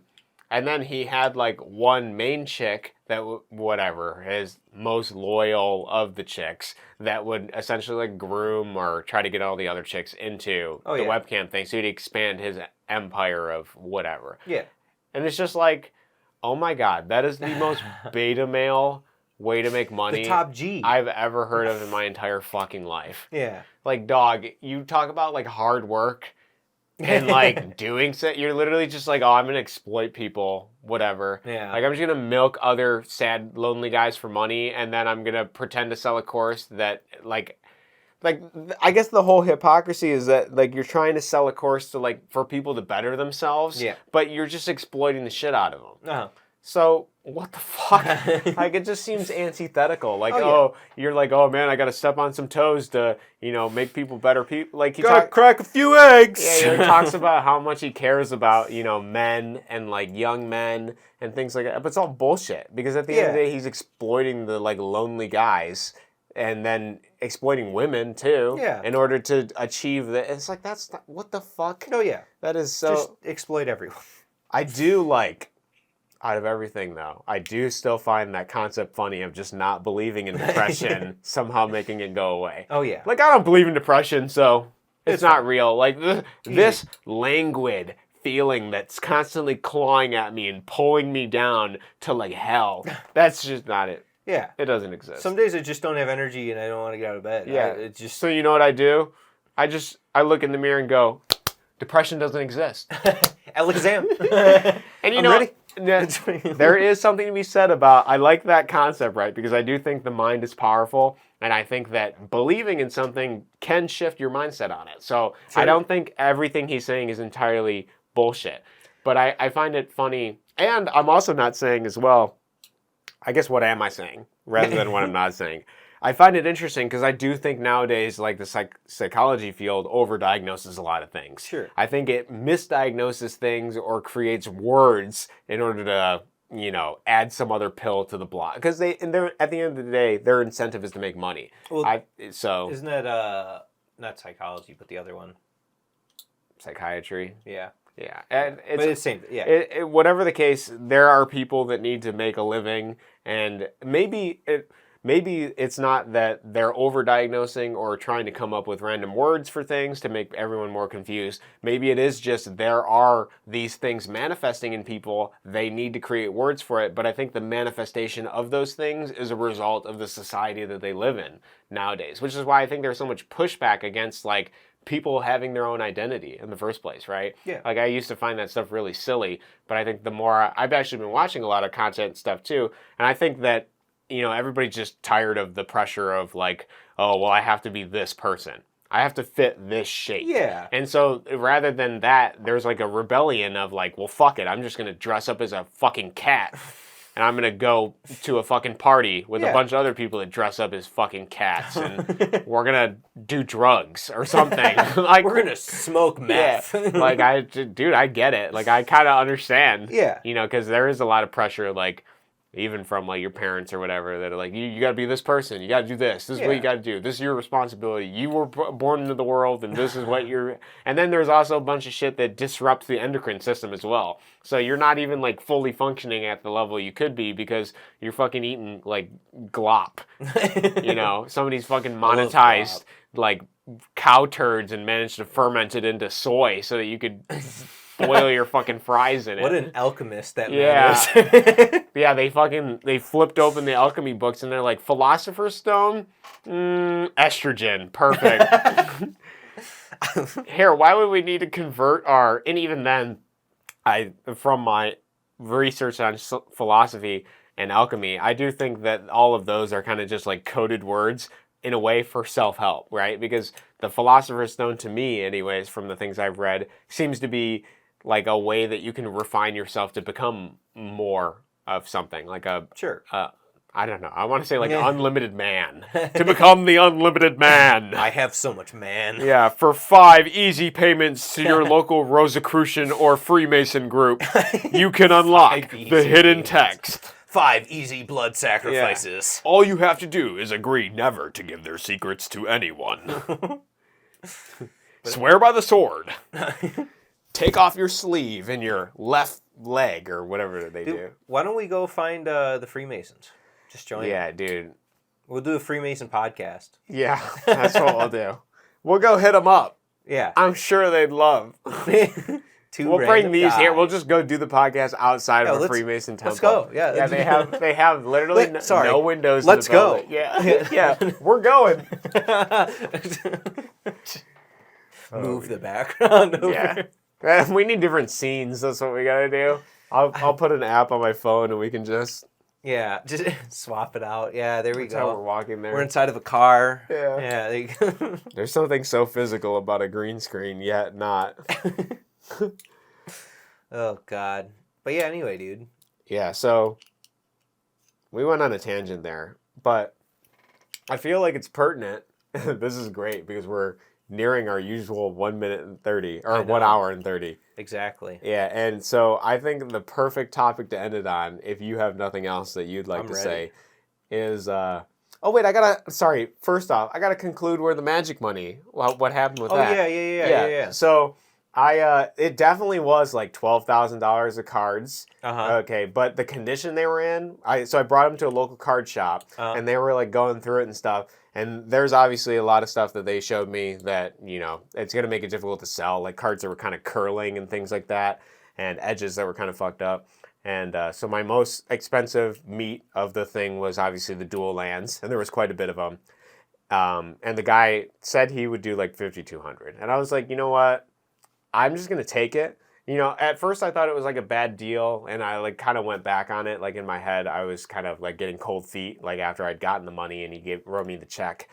then he had like one main chick that whatever, his most loyal of the chicks that would essentially like groom or try to get all the other chicks into the webcam thing. So he'd expand his empire of whatever. Yeah. And it's just like, oh my God, that is the most beta male way to make money the top G I've ever heard of in my entire fucking life. Yeah. Like, dog, you talk about like hard work and like doing shit. You're literally just like, oh, I'm going to exploit people, whatever. Yeah. Like, I'm just going to milk other sad, lonely guys for money, and then I'm going to pretend to sell a course that like, I guess the whole hypocrisy is that like you're trying to sell a course to like for people to better themselves, but you're just exploiting the shit out of them. So what the fuck? Like it just seems antithetical. Like you're like, oh man, I got to step on some toes to make people better people. Like he crack a few eggs. Yeah, he talks about how much he cares about men and like young men and things like that. But it's all bullshit because at the end of the day, he's exploiting the like lonely guys. And then exploiting women too, in order to achieve that. It's like that's not, what the fuck. Oh yeah, that is so. Just exploit everyone. I do like, out of everything though, I do still find that concept funny of just not believing in depression somehow making it go away. Oh yeah, like I don't believe in depression, so it's not real. Like this languid, feeling that's constantly clawing at me and pulling me down to like hell. That's just not it. Yeah. It doesn't exist. Some days I just don't have energy and I don't want to get out of bed. Yeah. It just... So you know what I do? I look in the mirror and go, depression doesn't exist. Alakazam. And you I'm know, ready. there is something to be said about, I like that concept, right? Because I do think the mind is powerful, and I think that believing in something can shift your mindset on it. So Sure. I don't think everything he's saying is entirely bullshit. But I find it funny, and I'm also not saying as well, I guess what am I saying, rather than what I'm not saying. I find it interesting because I do think nowadays, like the psychology field overdiagnoses a lot of things. Sure. I think it misdiagnoses things or creates words in order to, you know, add some other pill to the block. Because at the end of the day, their incentive is to make money. Well, so isn't that not psychology, but the other one? Psychiatry. Yeah. Yeah, and But it's the same. Yeah. Whatever the case, there are people that need to make a living, and maybe it's not that they're overdiagnosing or trying to come up with random words for things to make everyone more confused. Maybe it is just there are these things manifesting in people. They need to create words for it, but I think the manifestation of those things is a result of the society that they live in nowadays, which is why I think there's so much pushback against like people having their own identity in the first place, right? Yeah. Like I used to find that stuff really silly, but I think the more I've actually been watching a lot of content stuff too, and I think that, you know, everybody's just tired of the pressure of like, oh, well, I have to be this person. I have to fit this shape. Yeah. And so rather than that, there's like a rebellion of like, well, fuck it. I'm just going to dress up as a fucking cat. And I'm going to go to a fucking party with a bunch of other people that dress up as fucking cats. And we're going to do drugs or something. Like We're going to smoke meth. Yeah. Like, dude, I get it. Like, I kind of understand. Yeah. You know, because there is a lot of pressure, like, even from like your parents or whatever, that are like, you got to be this person, you got to do this is what you got to do, this is your responsibility, you were born into the world and this is what you're. And then there's also a bunch of shit that disrupts the endocrine system as well, so you're not even like fully functioning at the level you could be because you're fucking eating like glop. You know, somebody's fucking monetized like cow turds and managed to ferment it into soy so that you could boil your fucking fries in it. What an alchemist that man is. Yeah, they flipped open the alchemy books and they're like, Philosopher's Stone? Estrogen. Perfect. Here, why would we need to convert our... And even then, from my research on philosophy and alchemy, I do think that all of those are kind of just like coded words in a way for self-help, right? Because the Philosopher's Stone, to me anyways, from the things I've read, seems to be like a way that you can refine yourself to become more of something, like a I don't know. I want to say like an unlimited man. To become the unlimited man. I have so much man. Yeah, for 5 easy payments to your local Rosicrucian or Freemason group, you can unlock the hidden text. 5 easy blood sacrifices. Yeah. All you have to do is agree never to give their secrets to anyone. Swear by the sword. Take off your sleeve and your left leg or whatever they do. Why don't we go find the Freemasons? Just join. Yeah, dude. We'll do a Freemason podcast. Yeah, that's what we'll do. We'll go hit them up. Yeah. I'm sure they'd love. We'll bring these here. We'll just go do the podcast outside of a Freemason temple. Let's go. Yeah. Yeah, they have literally no windows. Let's go. Yeah. Yeah. We're going. Move the background over. Yeah. We need different scenes. That's what we gotta do. I'll put an app on my phone and we can just just swap it out. Yeah, there we go. How we're walking there. We're inside of a car. Yeah. Yeah. There you go. There's something so physical about a green screen, yet not. Oh God. But yeah. Anyway, dude. Yeah. So we went on a tangent there, but I feel like it's pertinent. This is great because we're nearing our usual 1 minute and 30 or 1 hour and 30. Exactly. Yeah, and so I think the perfect topic to end it on, if you have nothing else that you'd like to say, is oh wait, first off, I gotta conclude where the magic money, what happened with that. Yeah. So It definitely was like $12,000 of cards. Uh-huh. Okay, but the condition they were in, so I brought them to a local card shop, and they were like going through it and stuff. And there's obviously a lot of stuff that they showed me that it's gonna make it difficult to sell, like cards that were kind of curling and things like that, and edges that were kind of fucked up. And so my most expensive meat of the thing was obviously the dual lands, and there was quite a bit of them. And the guy said he would do like 5,200, and I was like, you know what? I'm just gonna take it. At first I thought it was like a bad deal, and I like kind of went back on it. Like in my head, I was kind of like getting cold feet, like after I'd gotten the money and he wrote me the check,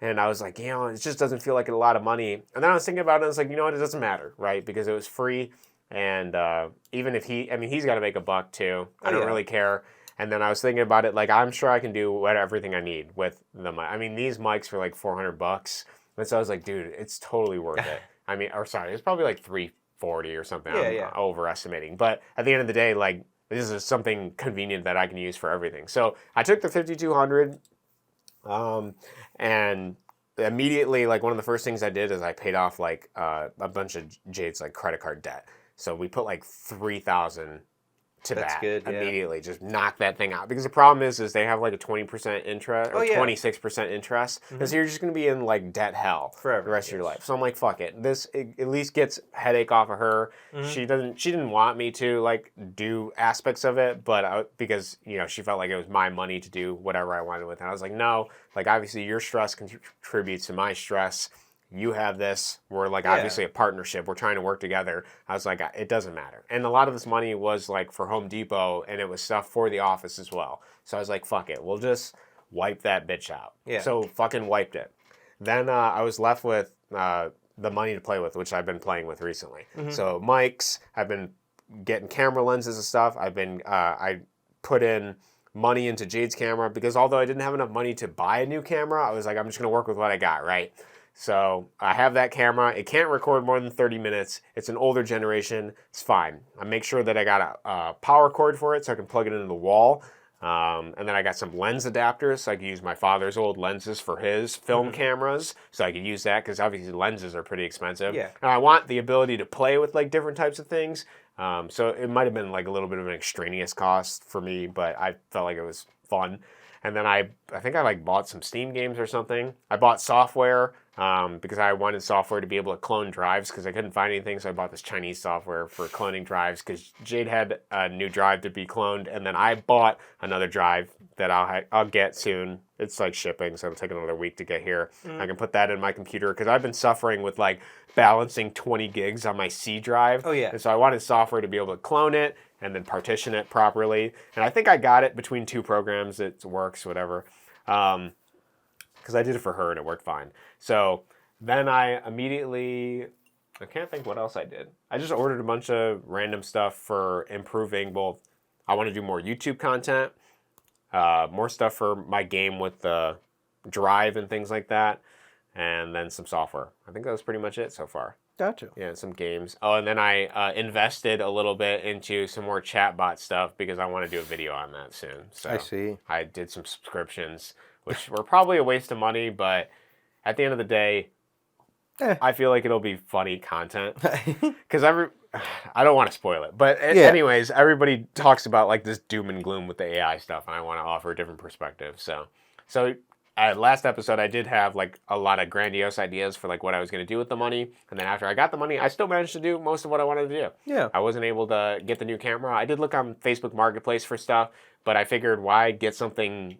and I was like, it just doesn't feel like a lot of money. And then I was thinking about it, and I was like, you know what, it doesn't matter, right? Because it was free, and even if he's got to make a buck too. I don't really care. And then I was thinking about it, like I'm sure I can do everything I need with the mic. I mean, these mics were like $400, and so I was like, dude, it's totally worth it. I mean, or sorry, it's probably like 340 or something. I'm overestimating. But at the end of the day, like this is something convenient that I can use for everything. So I took the 5,200, and immediately, like one of the first things I did is I paid off like a bunch of Jade's like credit card debt. So we put like 3,000 to That's that good, yeah. immediately. Just knock that thing out, because the problem is they have like a 20% interest or 26% interest, and so you're just gonna be in like debt hell forever the rest of your life. So I'm like, fuck it. This at least gets headache off of her. She didn't want me to like do aspects of it, but because she felt like it was my money to do whatever I wanted with it. And I was like, no, like obviously your stress contributes to my stress. You have this. We're like obviously a partnership. We're trying to work together. I was like, it doesn't matter. And a lot of this money was like for Home Depot, and it was stuff for the office as well. So I was like, fuck it. We'll just wipe that bitch out. Yeah. So fucking wiped it. Then I was left with the money to play with, which I've been playing with recently. So mics. I've been getting camera lenses and stuff. I put in money into Jade's camera, because although I didn't have enough money to buy a new camera, I was like, I'm just gonna work with what I got, right? So I have that camera. It can't record more than 30 minutes. It's an older generation. It's fine. I make sure that I got a power cord for it so I can plug it into the wall. And then I got some lens adapters so I can use my father's old lenses for his film cameras. So I could use that, because obviously lenses are pretty expensive. Yeah. And I want the ability to play with like different types of things. So it might have been like a little bit of an extraneous cost for me, but I felt like it was fun. And then I think I like bought some Steam games or something. I bought software because I wanted software to be able to clone drives, because I couldn't find anything. So I bought this Chinese software for cloning drives, because Jade had a new drive to be cloned, and then I bought another drive that I'll get soon. It's like shipping, so it'll take another week to get here. I can put that in my computer, because I've been suffering with like balancing 20 gigs on my C drive. Oh yeah. And so I wanted software to be able to clone it and then partition it properly. And I think I got it between two programs. It works, whatever. Because I did it for her and it worked fine. So then I can't think what else I did. I just ordered a bunch of random stuff for improving both. I want to do more YouTube content, more stuff for my game with the drive and things like that, and then some software. I think that was pretty much it so far. Gotcha. Yeah, some games. Oh, and then I invested a little bit into some more chatbot stuff, because I want to do a video on that soon. So I see. I did some subscriptions, which were probably a waste of money, but at the end of the day, I feel like it'll be funny content. Because I don't want to spoil it, but anyways, everybody talks about like this doom and gloom with the AI stuff, and I want to offer a different perspective. So last episode, I did have like a lot of grandiose ideas for like what I was going to do with the money. And then after I got the money, I still managed to do most of what I wanted to do. Yeah. I wasn't able to get the new camera. I did look on Facebook Marketplace for stuff, but I figured why get something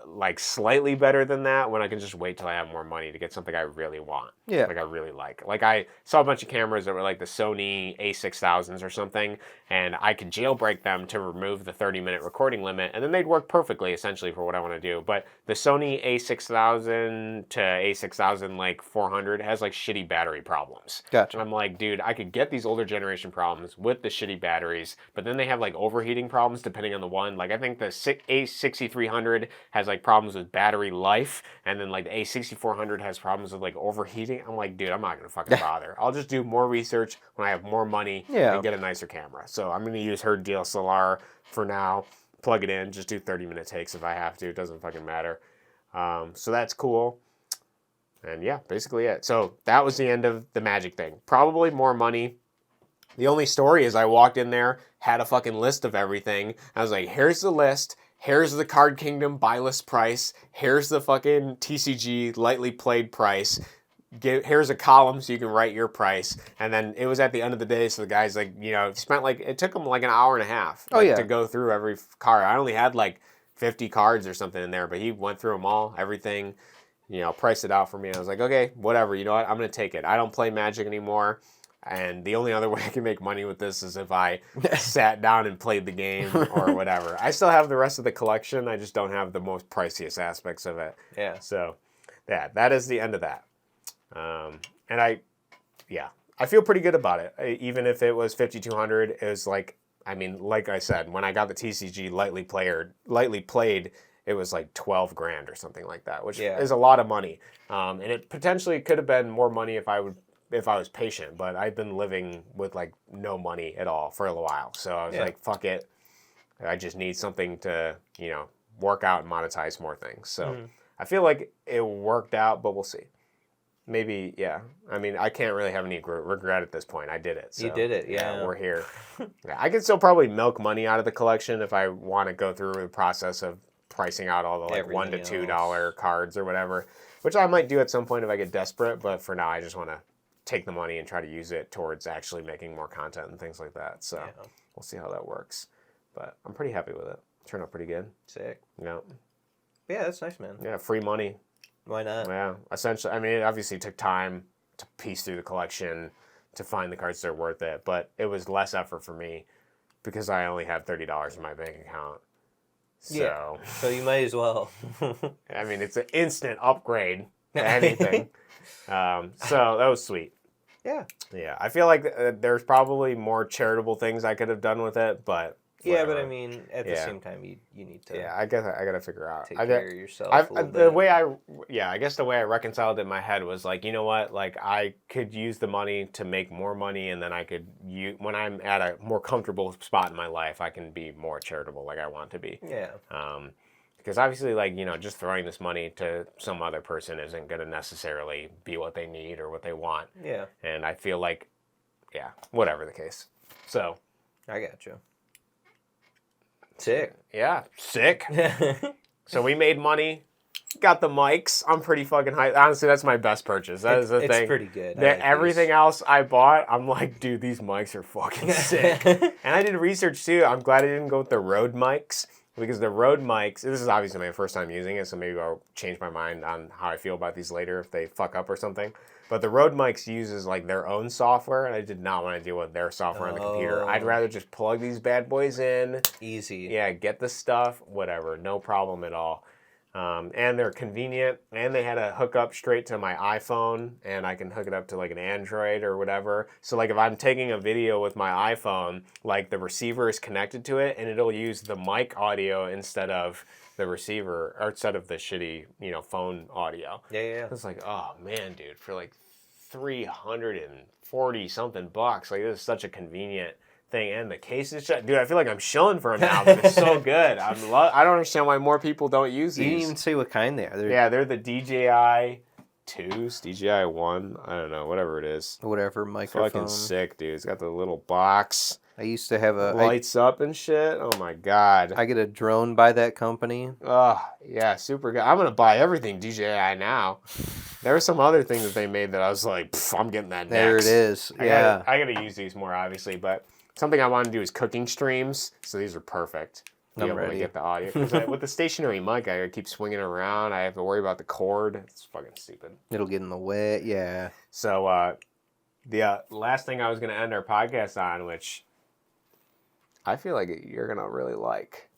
like slightly better than that when I can just wait till I have more money to get something I really want. Yeah. Like I really like. Like I saw a bunch of cameras that were like the Sony A6000s or something, and I could jailbreak them to remove the 30-minute recording limit, and then they'd work perfectly essentially for what I want to do. But the Sony A6000 to A6000 like 400 has like shitty battery problems. Gotcha. And I'm like, dude, I could get these older generation problems with the shitty batteries, but then they have like overheating problems depending on the one. Like I think the A6300 has like problems with battery life, and then like the A6400 has problems with like overheating. I'm like, dude, I'm not gonna fucking bother. I'll just do more research when I have more money and get a nicer camera. So I'm gonna use her DSLR for now, plug it in, just do 30-minute takes if I have to. It doesn't fucking matter. So that's cool. And yeah, basically it. So that was the end of the Magic thing. Probably more money. The only story is I walked in there, had a fucking list of everything. I was like, here's the list. Here's the Card Kingdom buy list price. Here's the fucking TCG lightly played price. Here's a column so you can write your price. And then it was at the end of the day, so the guys like, spent like, it took them like an hour and a half to go through every card. I only had like 50 cards or something in there, but he went through them all, everything, priced it out for me. I was like, okay, whatever, you know what, I'm going to take it. I don't play Magic anymore. And the only other way I can make money with this is if I sat down and played the game or whatever. I still have the rest of the collection. I just don't have the most priciest aspects of it. Yeah. So, yeah, that is the end of that. And I feel pretty good about it. Even if it was 5,200, it was like, like I said, when I got the TCG lightly played, it was like 12 grand or something like that, which is a lot of money. And it potentially could have been more money if I was patient, but I've been living with like no money at all for a while. So I was like, fuck it. I just need something to, work out and monetize more things. So I feel like it worked out, but we'll see. Maybe, yeah. I can't really have any regret at this point. I did it. So, you did it, yeah. We're here. I could still probably milk money out of the collection if I want to go through the process of pricing out all the like $1 to $2 cards or whatever, which I might do at some point if I get desperate. But for now, I just want to take the money and try to use it towards actually making more content and things like that. So we'll see how that works. But I'm pretty happy with it. Turned out pretty good. Sick. Yeah. Yeah, that's nice, man. Yeah, free money. Why not? Yeah, essentially. It obviously took time to piece through the collection to find the cards that are worth it, but it was less effort for me because I only have $30 in my bank account. So you might as well. It's an instant upgrade to anything. So that was sweet. Yeah. Yeah, I feel like there's probably more charitable things I could have done with it, but yeah, but at the same time, you need to. Yeah, I guess I got to figure out. Take care of yourself. The way I reconciled it in my head was like, you know what? Like I could use the money to make more money, and then I could when I'm at a more comfortable spot in my life, I can be more charitable, like I want to be. Yeah. Because obviously, like just throwing this money to some other person isn't going to necessarily be what they need or what they want. Yeah. And I feel like, whatever the case. So. I got you. Sick. Yeah, sick. So we made money, got the mics. I'm pretty fucking hyped. Honestly, that's my best purchase. That is the thing. It's pretty good. Everything else I bought, I'm like, dude, these mics are fucking sick. And I did research too. I'm glad I didn't go with the Rode mics because the Rode mics, this is obviously my first time using it, so maybe I'll change my mind on how I feel about these later if they fuck up or something. But the Rode mics uses like their own software, and I did not want to deal with their software on the computer. I'd rather just plug these bad boys in. Easy. Yeah, get the stuff, whatever, no problem at all. And they're convenient, and they had a hookup straight to my iPhone, and I can hook it up to like an Android or whatever. So like if I'm taking a video with my iPhone, like the receiver is connected to it, and it'll use the mic audio instead of the receiver, or instead of the shitty, phone audio. Yeah. It's like, oh man, dude, for like $340 something bucks, like this is such a convenient thing. And the case is shut. Dude, I feel like I'm shilling for them now, but it's so good. I don't understand why more people don't use these. You didn't even say what kind they are. They're the DJI 2s, DJI 1, I don't know, whatever it is. Whatever microphone. Fucking sick, dude. It's got the little box. I used to have lights up and shit. Oh my god. I get a drone by that company. Oh, yeah, super good. I'm going to buy everything DJI now. There were some other things that they made that I was like, I'm getting that next. There it is. Yeah. I got to use these more, obviously, but something I want to do is cooking streams, so these are perfect. I'm ready. To get the audio. With the stationary mic, I keep swinging around. I have to worry about the cord. It's fucking stupid. It'll get in the way. Yeah. So, the last thing I was going to end our podcast on, which I feel like you're going to really like.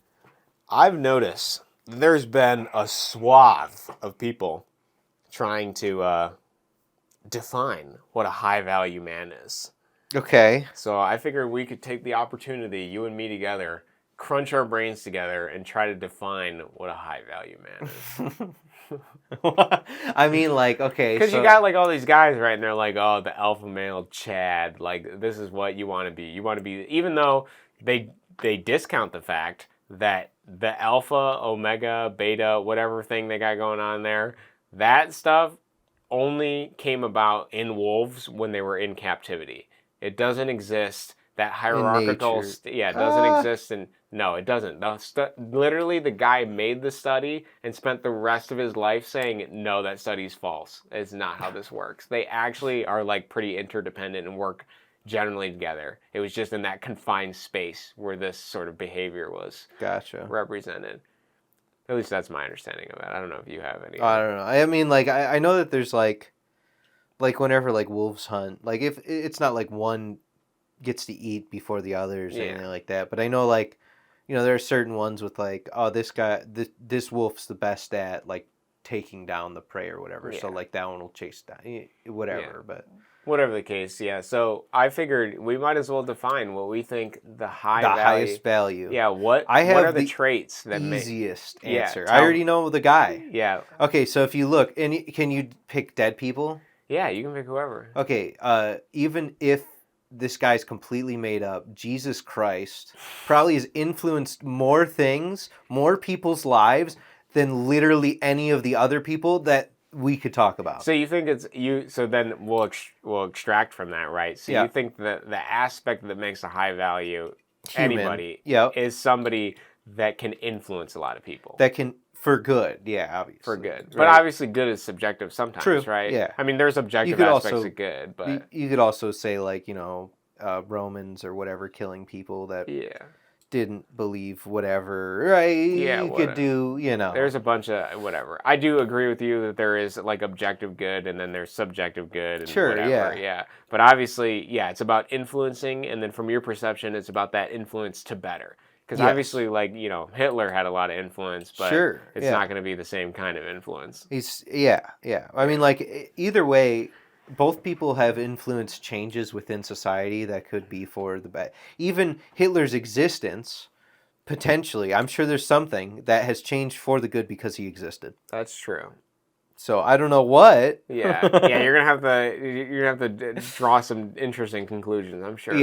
I've noticed there's been a swath of people trying to define what a high-value man is. Okay. So I figured we could take the opportunity, you and me together, crunch our brains together, and try to define what a high-value man is. I mean, like, okay. Because you got, like, all these guys, right, and they're like, oh, the alpha male Chad. Like, this is what you want to be. You want to be, even though they discount the fact that the alpha, omega, beta, whatever thing they got going on there, that stuff only came about in wolves when they were in captivity. It doesn't exist. That hierarchical, it doesn't exist. No, it doesn't. Literally, the guy made the study and spent the rest of his life saying, no, that study's false. It's not how this works. They actually are like pretty interdependent and work generally together. It was just in that confined space where this sort of behavior was represented. At least that's my understanding of it. I don't know if you have any. I don't know. I mean, like, I know that there's like whenever like wolves hunt, like if it's not like one gets to eat before the others or anything like that, but I know like, you know, there are certain ones with like, oh, this wolf's the best at like taking down the prey or whatever, so like that one will chase down whatever, but whatever the case, so I figured we might as well define what we think the highest value. Yeah, what are the traits that easiest answer? I already know the guy. Yeah. Okay, so if you look, and can you pick dead people? Yeah, you can pick whoever. Okay, even if this guy's completely made up, Jesus Christ probably has influenced more things, more people's lives than literally any of the other people that we could talk about. So you think it's you? So then we'll extract from that, right? So you think that the aspect that makes a high value anybody is somebody that can influence a lot of people. That can, for good, obviously. For good. Right? But obviously good is subjective sometimes, True. Right? Yeah. I mean, there's objective aspects of good, but... You could also say, like, you know, Romans or whatever killing people that didn't believe whatever, right? Yeah, you could do, you know. There's a bunch of whatever. I do agree with you that there is, like, objective good and then there's subjective good and whatever. Yeah. But obviously, it's about influencing, and then from your perception, it's about that influence to better. Because obviously, like, you know, Hitler had a lot of influence, but it's not going to be the same kind of influence. I mean, like, either way, both people have influenced changes within society that could be for the bad. Even Hitler's existence, potentially, I'm sure there's something that has changed for the good because he existed. That's true. So I don't know what. You're gonna have to draw some interesting conclusions, I'm sure.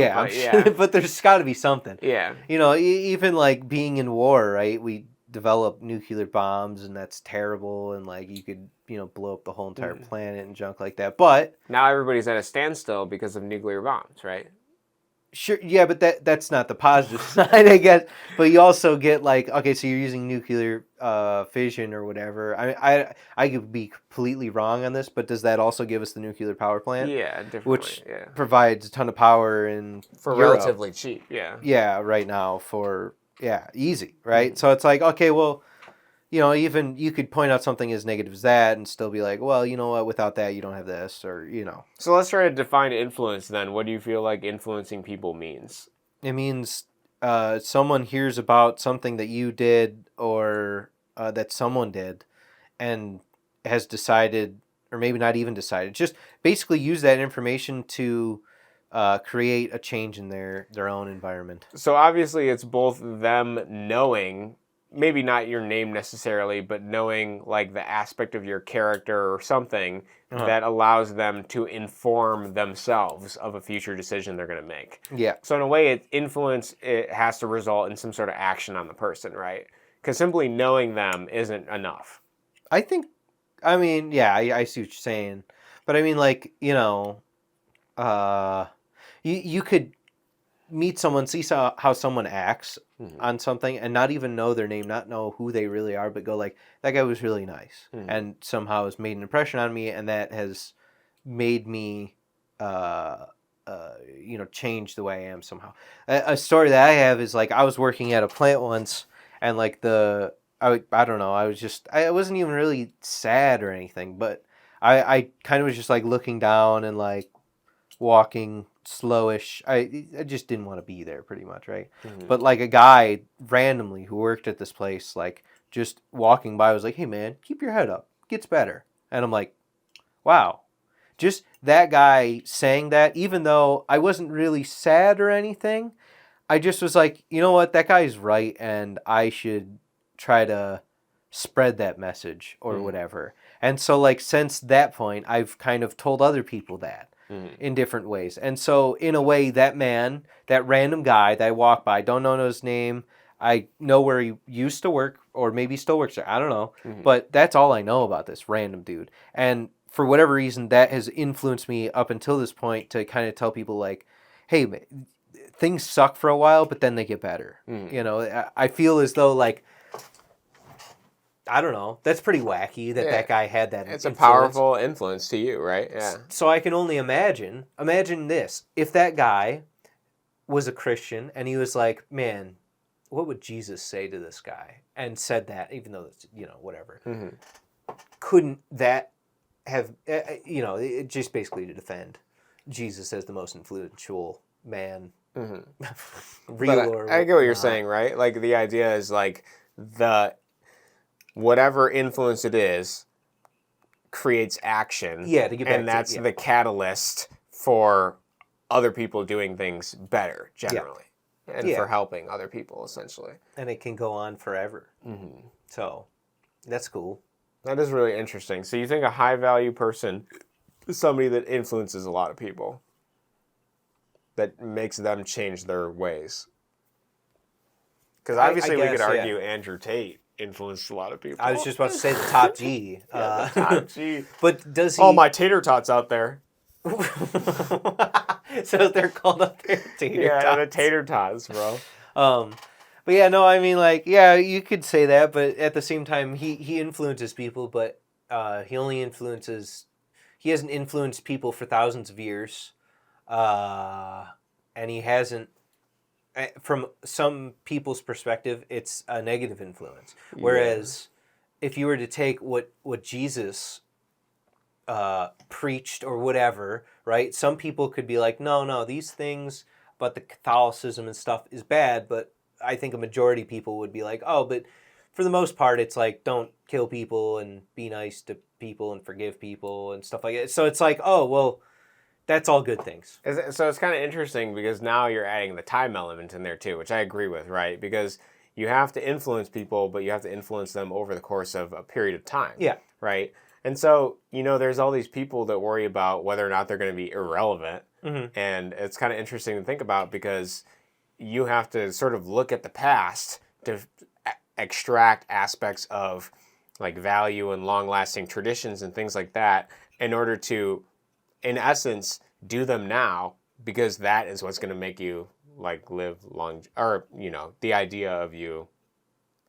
But there's got to be something. Yeah. You know, even like being in war, right? We develop nuclear bombs, and that's terrible, and like you could, you know, blow up the whole entire planet and junk like that. But now everybody's at a standstill because of nuclear bombs, right? Sure, yeah, but that's not the positive side, I guess. But you also get like, okay, so you're using nuclear fission or whatever. I could be completely wrong on this, but does that also give us the nuclear power plant? Yeah, definitely. Which provides a ton of power for relatively cheap. Yeah. Yeah, right now for easy, right? So it's like, okay, well, you know, even you could point out something as negative as that and still be like, well, you know what, without that, you don't have this, or, you know. So let's try to define influence then. What do you feel like influencing people means? It means someone hears about something that you did or that someone did and has decided, or maybe not even decided, just basically use that information to create a change in their own environment. So obviously it's both them knowing, maybe not your name necessarily, but knowing like the aspect of your character or something that allows them to inform themselves of a future decision they're going to make. Yeah. So in a way, it has to result in some sort of action on the person, right? Because simply knowing them isn't enough. I see what you're saying. But I mean, like, you know, you could meet someone, see how someone acts on something, and not even know their name, not know who they really are, but go like, that guy was really nice, and somehow has made an impression on me, and that has made me, change the way I am somehow. A story that I have is like, I was working at a plant once, and like I don't know, I wasn't even really sad or anything, but I kind of was just like looking down and like walking slowish. I just didn't want to be there pretty much, right? But like a guy randomly who worked at this place, like just walking by was like, hey man, keep your head up, gets better. And I'm like, wow, just that guy saying that, even though I wasn't really sad or anything, I just was like, you know what, that guy's right, and I should try to spread that message or whatever. And so like since that point, I've kind of told other people that in different ways. And so in a way, that random guy that I walk by, don't know his name, I know where he used to work or maybe he still works there. I don't know. But that's all I know about this random dude. And for whatever reason, that has influenced me up until this point to kind of tell people like, hey, things suck for a while, but then they get better. You know, I feel as though like, I don't know. That's pretty wacky that guy had that It's influence. a powerful influence to you, right? Yeah. So I can only imagine this. If that guy was a Christian and he was like, man, what would Jesus say to this guy? And said that, even though it's, you know, whatever. Couldn't that have, you know, it just basically to defend Jesus as the most influential man. I get what you're saying, right? Like the idea is like whatever influence it is creates action. Yeah, to get back and that's the catalyst for other people doing things better generally. And for helping other people essentially. And it can go on forever. So that's cool. That is really interesting. So you think a high value person is somebody that influences a lot of people, that makes them change their ways? Because obviously we could argue Andrew Tate influenced a lot of people. I was just about to say the top G. The top G. But does he... Oh, my tater tots out there. So they're called up there tater tots. Yeah, the tater tots, bro. But yeah, no, I mean, like, yeah, you could say that, but at the same time, he influences people, but he hasn't influenced people for thousands of years, and he hasn't, from some people's perspective, it's a negative influence. Whereas, if you were to take what Jesus preached or whatever, right? Some people could be like, no, these things about the Catholicism and stuff is bad, but I think a majority of people would be like, oh, but for the most part, it's like, don't kill people and be nice to people and forgive people and stuff like that. So it's like, oh, well, that's all good things. So it's kind of interesting because now you're adding the time element in there too, which I agree with, right? Because you have to influence people, but you have to influence them over the course of a period of time. Yeah. Right? And so, you know, there's all these people that worry about whether or not they're going to be irrelevant. And it's kind of interesting to think about because you have to sort of look at the past to extract aspects of like value and long-lasting traditions and things like that in order to, in essence, do them now because that is what's going to make you like live long, or, you know, the idea of you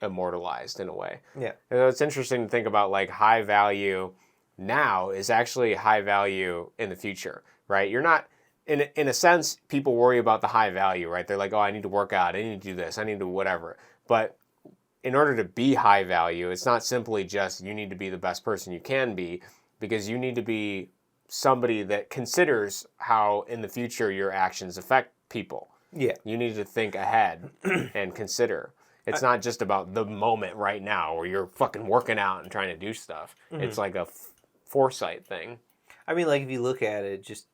immortalized in a way. Yeah. And it's interesting to think about like high value now is actually high value in the future, right? You're not, in a sense, people worry about the high value, right? They're like, oh, I need to work out, I need to do this, I need to whatever. But in order to be high value, it's not simply just you need to be the best person you can be, because you need to be somebody that considers how in the future your actions affect people. Yeah. You need to think ahead and consider. It's not just about the moment right now where you're fucking working out and trying to do stuff. It's like a foresight thing. I mean, like if you look at it, just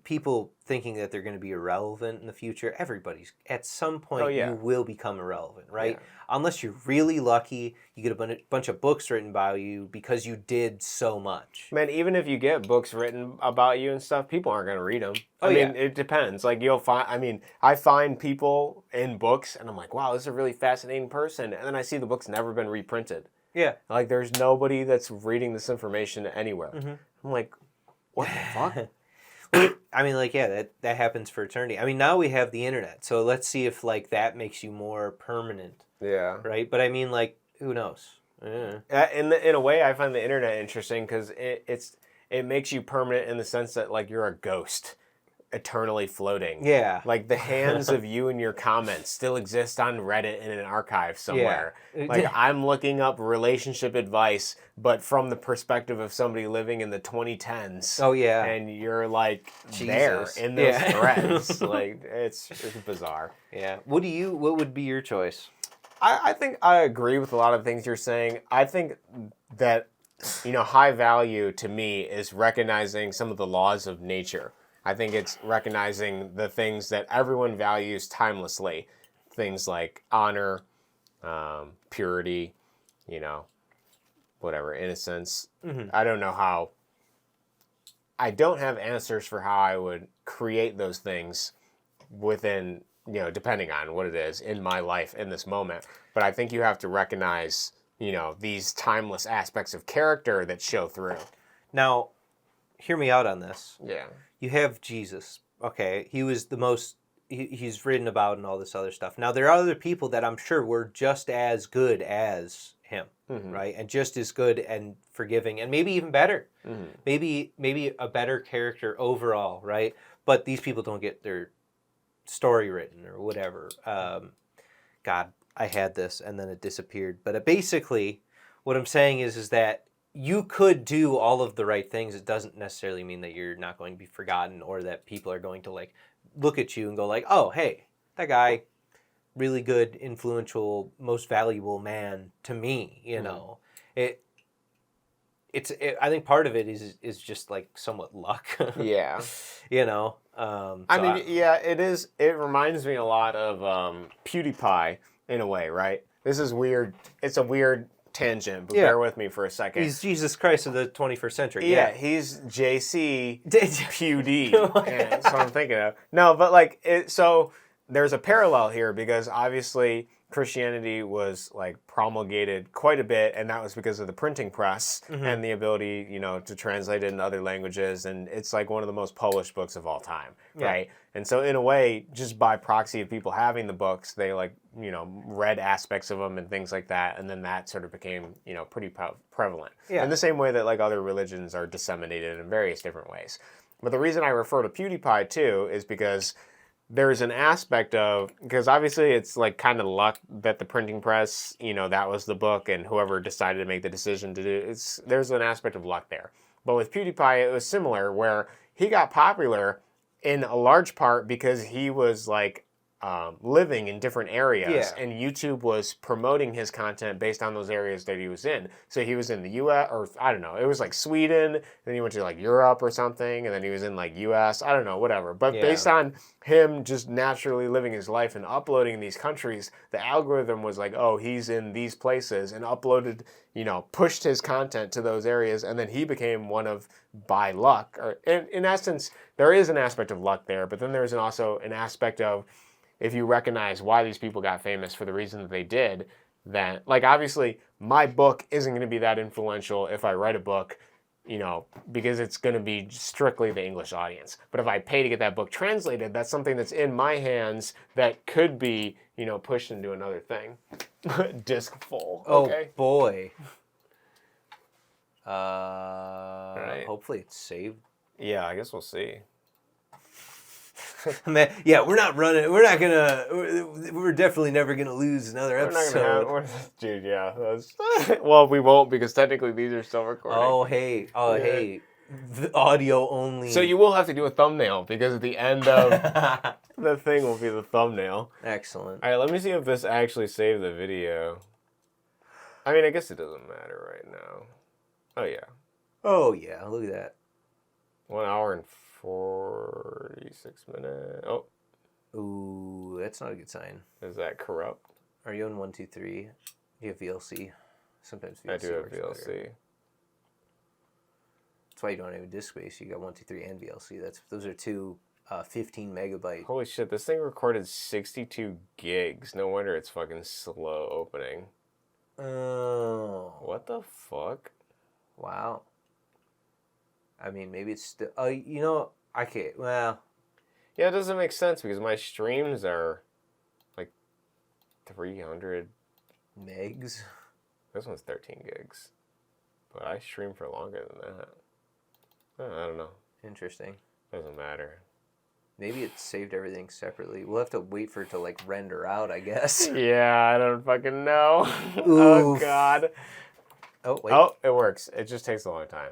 people thinking that they're going to be irrelevant in the future, everybody's, at some point, you will become irrelevant, right? Yeah. Unless you're really lucky, you get a bunch of books written about you because you did so much. Man, even if you get books written about you and stuff, people aren't going to read them. I mean, it depends. Like, you'll find, I mean, I find people in books, and I'm like, wow, this is a really fascinating person. And then I see the book's never been reprinted. Yeah. Like, there's nobody that's reading this information anywhere. I'm like, what the fuck? I mean, like, yeah, that happens for eternity. I mean, now we have the internet, so let's see if, like, that makes you more permanent. Yeah. Right? But I mean, like, who knows? In a way, I find the internet interesting because it makes you permanent in the sense that, like, you're a ghost eternally floating. Yeah. Like, the hands of you and your comments still exist on Reddit in an archive somewhere. Yeah. Like, I'm looking up relationship advice, but from the perspective of somebody living in the 2010s. Oh, yeah. And you're, like, Jesus. there in those threads. Like, it's bizarre. Yeah. What would be your choice? I think I agree with a lot of things you're saying. I think that, you know, high value to me is recognizing some of the laws of nature. I think it's recognizing the things that everyone values timelessly. Things like honor, purity, you know, whatever, innocence. I don't know how. I don't have answers for how I would create those things within depending on what it is in my life in this moment. But I think you have to recognize, these timeless aspects of character that show through. Now, hear me out on this. Yeah. You have Jesus. Okay, he was the most he's written about and all this other stuff. Now, there are other people that I'm sure were just as good as him, right? And just as good and forgiving, and maybe even better. Maybe a better character overall, right? But these people don't get their story written or whatever. God, I had this and then it disappeared. But basically, what I'm saying is that you could do all of the right things. It doesn't necessarily mean that you're not going to be forgotten or that people are going to like look at you and go like, oh, hey, that guy, really good, influential, most valuable man to me. I think part of it is just like somewhat luck. Yeah. It is. It reminds me a lot of PewDiePie in a way, right? This is weird. It's a weird tangent, but bear with me for a second. He's Jesus Christ of the 21st century. Yeah, he's JC PewD. That's what I'm thinking of. No, but so there's a parallel here because obviously Christianity was like promulgated quite a bit, and that was because of the printing press and the ability, to translate it into other languages. And it's like one of the most published books of all time, right? And so in a way, just by proxy of people having the books, they read aspects of them and things like that, and then that sort of became, pretty prevalent. Yeah. In the same way that like other religions are disseminated in various different ways. But the reason I refer to PewDiePie too is because there's an aspect of, because obviously it's like kind of luck that the printing press, that was the book and whoever decided to make the decision to do it, there's an aspect of luck there. But with PewDiePie, it was similar where he got popular in a large part because he was like living in different areas, and YouTube was promoting his content based on those areas that he was in. So he was in the U.S., or I don't know, it was like Sweden, then he went to like Europe or something, and then he was in like U.S., I don't know, whatever. But based on him just naturally living his life and uploading in these countries, the algorithm was like, oh, he's in these places, and uploaded, pushed his content to those areas, and then he became one of, by luck, or in essence, there is an aspect of luck there, but then there's also an aspect of, if you recognize why these people got famous for the reason that they did, then, like, obviously, my book isn't going to be that influential if I write a book, because it's going to be strictly the English audience. But if I pay to get that book translated, that's something that's in my hands that could be, pushed into another thing. Disc full. Okay. Oh, boy. Right. Hopefully it's saved. Yeah, I guess we'll see. Man, yeah, we're not running. We're not gonna. We're definitely never gonna lose another episode. Dude, yeah. Well, we won't because technically these are still recording. Oh, hey. Hey. The audio only. So you will have to do a thumbnail because at the end of the thing will be the thumbnail. Excellent. All right, let me see if this actually saved the video. I mean, I guess it doesn't matter right now. Oh, yeah. Oh, yeah. Look at that. 1 hour and 46 minutes. Oh. Ooh, that's not a good sign. Is that corrupt? Are you on 1, 2, 3? You have VLC. Sometimes VLC. I do have VLC. Better. That's why you don't have a disk space. You got 1, 2, 3 and VLC. Those are two 15 megabyte. Holy shit, this thing recorded 62 gigs. No wonder it's fucking slow opening. Oh. What the fuck? Wow. I mean, maybe it's still... I can't... Well... Yeah, it doesn't make sense because my streams are like 300... megs? This one's 13 gigs. But I stream for longer than that. I don't know. Interesting. Doesn't matter. Maybe it saved everything separately. We'll have to wait for it to, like, render out, I guess. Yeah, I don't fucking know. Oh, God. Oh, wait. Oh, it works. It just takes a long time.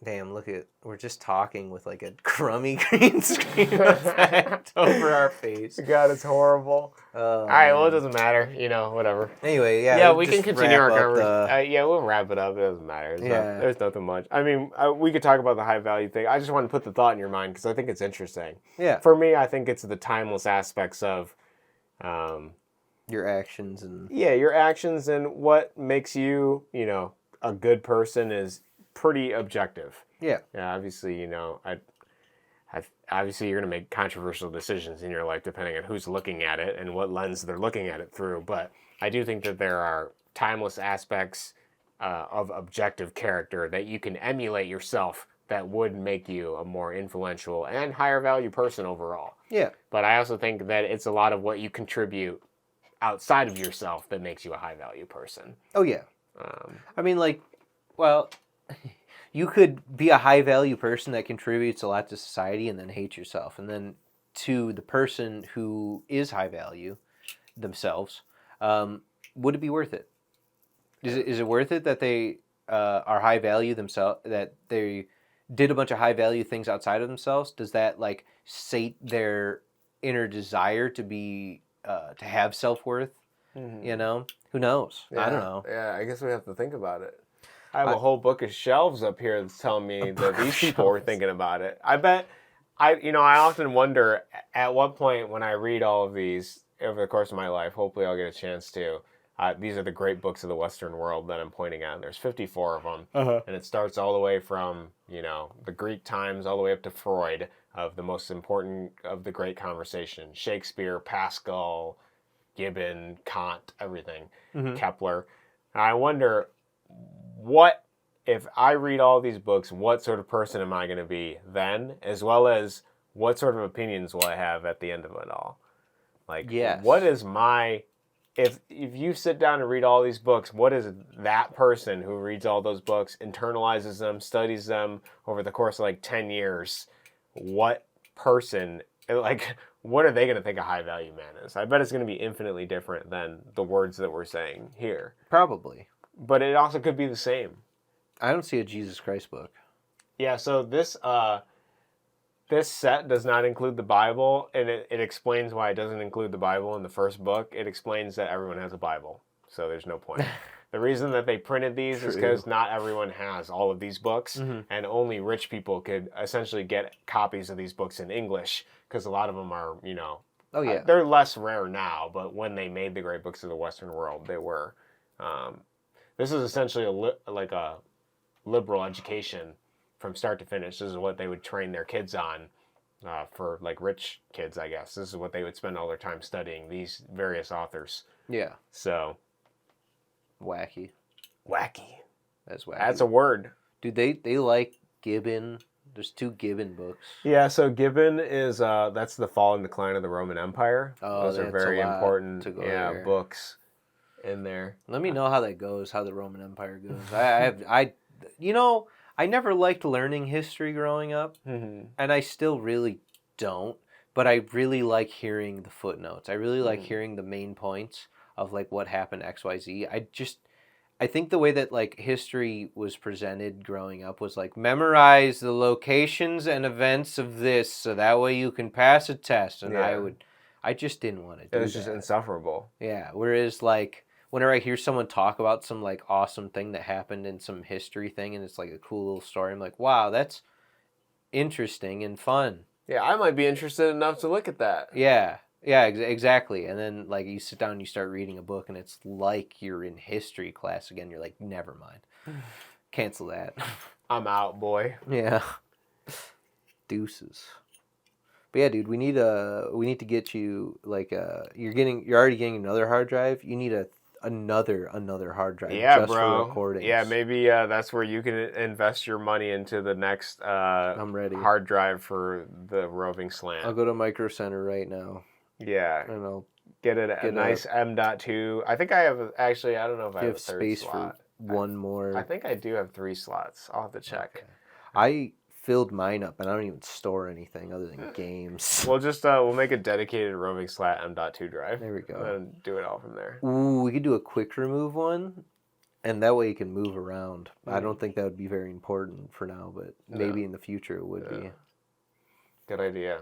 Damn, look at... We're just talking with, like, a crummy green screen effect over our face. God, it's horrible. All right, well, it doesn't matter. Whatever. Anyway, yeah. Yeah, we can continue our conversation. Yeah, we'll wrap it up. It doesn't matter. There's nothing much. I mean, we could talk about the high value thing. I just want to put the thought in your mind because I think it's interesting. Yeah. For me, I think it's the timeless aspects of... your actions and... Yeah, your actions and what makes you, a good person is... pretty objective. Yeah. Yeah, obviously, obviously you're going to make controversial decisions in your life depending on who's looking at it and what lens they're looking at it through. But I do think that there are timeless aspects of objective character that you can emulate yourself that would make you a more influential and higher value person overall. Yeah. But I also think that it's a lot of what you contribute outside of yourself that makes you a high value person. Oh, yeah. I mean, like, well, you could be a high value person that contributes a lot to society and then hate yourself. And then to the person who is high value themselves, would it be worth it? Is it worth it that they are high value themselves, that they did a bunch of high value things outside of themselves? Does that like sate their inner desire to be to have self-worth? Mm-hmm. You know, who knows? Yeah, I don't know. Yeah, I guess we have to think about it. I have a whole book of shelves up here that's telling me that these people were thinking about it. I bet I often wonder at what point when I read all of these over the course of my life, hopefully I'll get a chance to. These are the great books of the Western world that I'm pointing at. There's 54 of them. And it starts all the way from, the Greek times all the way up to Freud, of the most important of the great conversation. Shakespeare, Pascal, Gibbon, Kant, everything. Kepler. And I wonder, what, if I read all these books, what sort of person am I going to be then, as well as what sort of opinions will I have at the end of it all? Like, yes. What is my... If you sit down and read all these books, what is that person who reads all those books, internalizes them, studies them over the course of like 10 years, what person, like, what are they going to think a high value man is? I bet it's going to be infinitely different than the words that we're saying here. Probably. But it also could be the same. I don't see a Jesus Christ book. Yeah, so this set does not include the Bible, and it explains why it doesn't include the Bible in the first book. It explains that everyone has a Bible, so there's no point. The reason that they printed these is because not everyone has all of these books, and only rich people could essentially get copies of these books in English, because a lot of them are, Oh, yeah. they're less rare now, but when they made the great books of the Western world, they were. This is essentially like a liberal education from start to finish. This is what they would train their kids on, for like rich kids, I guess. This is what they would spend all their time studying, these various authors. Yeah. So. Wacky. That's wacky. That's a word. Dude, they like Gibbon. There's 2 Gibbon books. Yeah, so Gibbon is, that's the fall and decline of the Roman Empire. Oh, those are very important there. books in there. Let me know how that goes, how the Roman Empire goes. I never liked learning history growing up, and I still really don't, but I really like hearing the footnotes. I really like hearing the main points of like what happened XYZ. I think the way that like history was presented growing up was like, memorize the locations and events of this so that way you can pass a test, and I just didn't want to do that. It was just insufferable. Yeah, whereas like whenever I hear someone talk about some like awesome thing that happened in some history thing and it's like a cool little story, I'm like, wow, that's interesting and fun. Yeah, I might be interested enough to look at that. Yeah, exactly. And then like you sit down and you start reading a book and it's like you're in history class again. You're like, never mind. Cancel that. I'm out, boy. Yeah. Deuces. But yeah, dude, we need to get you like you're already getting another hard drive. You need another hard drive just for recordings. Yeah, maybe that's where you can invest your money into the next I'm ready. hard drive for the Roving Slant. I'll go to Micro Center right now. Yeah. And I'll get a nice M.2. I think I have, actually, I don't know if I have a third space slot. For one more. I think I do have 3 slots. I'll have to check. Okay. I filled mine up and I don't even store anything other than games. We'll just we'll make a dedicated Roving Slant M.2 drive. There we go. And do it all from there. Ooh, we could do a quick remove one, and that way you can move around. I don't think that would be very important for now, but maybe in the future it would be. Good idea.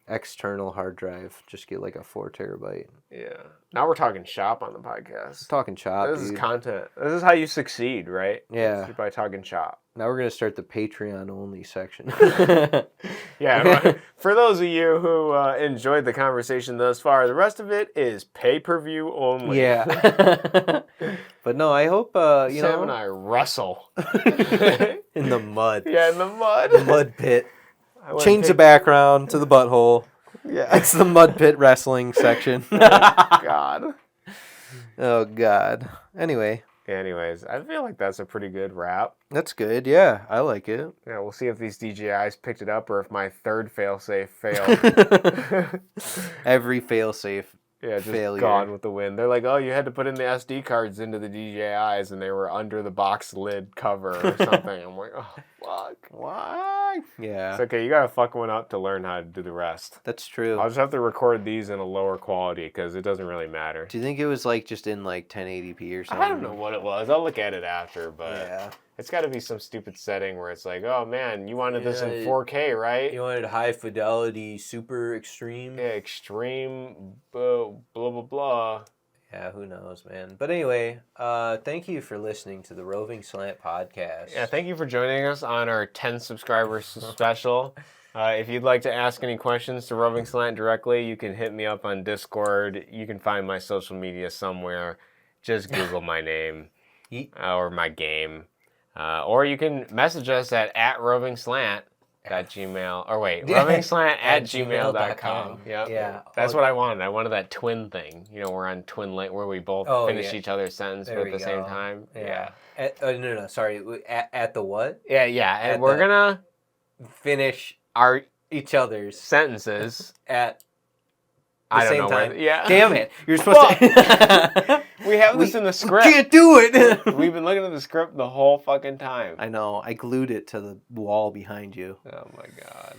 External hard drive, just get like a 4 terabyte. Yeah. Now we're talking shop on the podcast. Talking shop. This is content. This is how you succeed, right? Yeah. By talking shop. Now we're gonna start the Patreon only section. Yeah. For those of you who enjoyed the conversation thus far, the rest of it is pay-per-view only. Yeah. But no, I hope Sam and I wrestle in the mud. Yeah, in the mud. The mud pit. change the background to the butthole. Yeah. It's the mud pit wrestling section. God. Oh, God. Anyway. Anyways, I feel like that's a pretty good wrap. That's good. Yeah, I like it. Yeah, we'll see if these DJIs picked it up or if my third failsafe failed. Every failsafe. Yeah, just failure. Gone with the wind. They're like, oh, you had to put in the SD cards into the DJIs, and they were under the box lid cover or something. I'm like, oh, fuck. Why? Yeah. It's okay, you gotta fuck one up to learn how to do the rest. That's true. I'll just have to record these in a lower quality because it doesn't really matter. Do you think it was like just in like 1080p or something? I don't know what it was. I'll look at it after, but Yeah. it's got to be some stupid setting where it's like, oh man, you wanted this in Yeah, 4K, right? You wanted high fidelity, super extreme. Yeah, extreme, blah, blah, blah. Yeah, who knows, man. But anyway, thank you for listening to the Roving Slant podcast. Yeah, thank you for joining us on our 10 subscribers special. If you'd like to ask any questions to Roving Slant directly, you can hit me up on Discord. You can find my social media somewhere. Just Google my name or my game. Or you can message us at rovingslant@gmail. Or wait, rovingslant@gmail.com. Yep. Yeah. That's what I wanted. I wanted that twin thing. You know, we're on twin link where we both finish each other's sentence at the same time. Yeah. No, sorry. At the what? Yeah. And we're going to finish each other's sentences at the same know time. Yeah. Damn it. You're supposed to. We have this in the script. We can't do it. We've been looking at the script the whole fucking time. I know. I glued it to the wall behind you. Oh my god.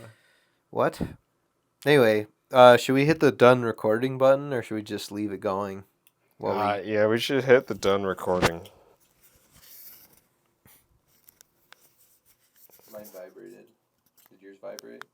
What? Anyway, should we hit the done recording button or should we just leave it going? Yeah, we should hit the done recording. Mine vibrated. Did yours vibrate?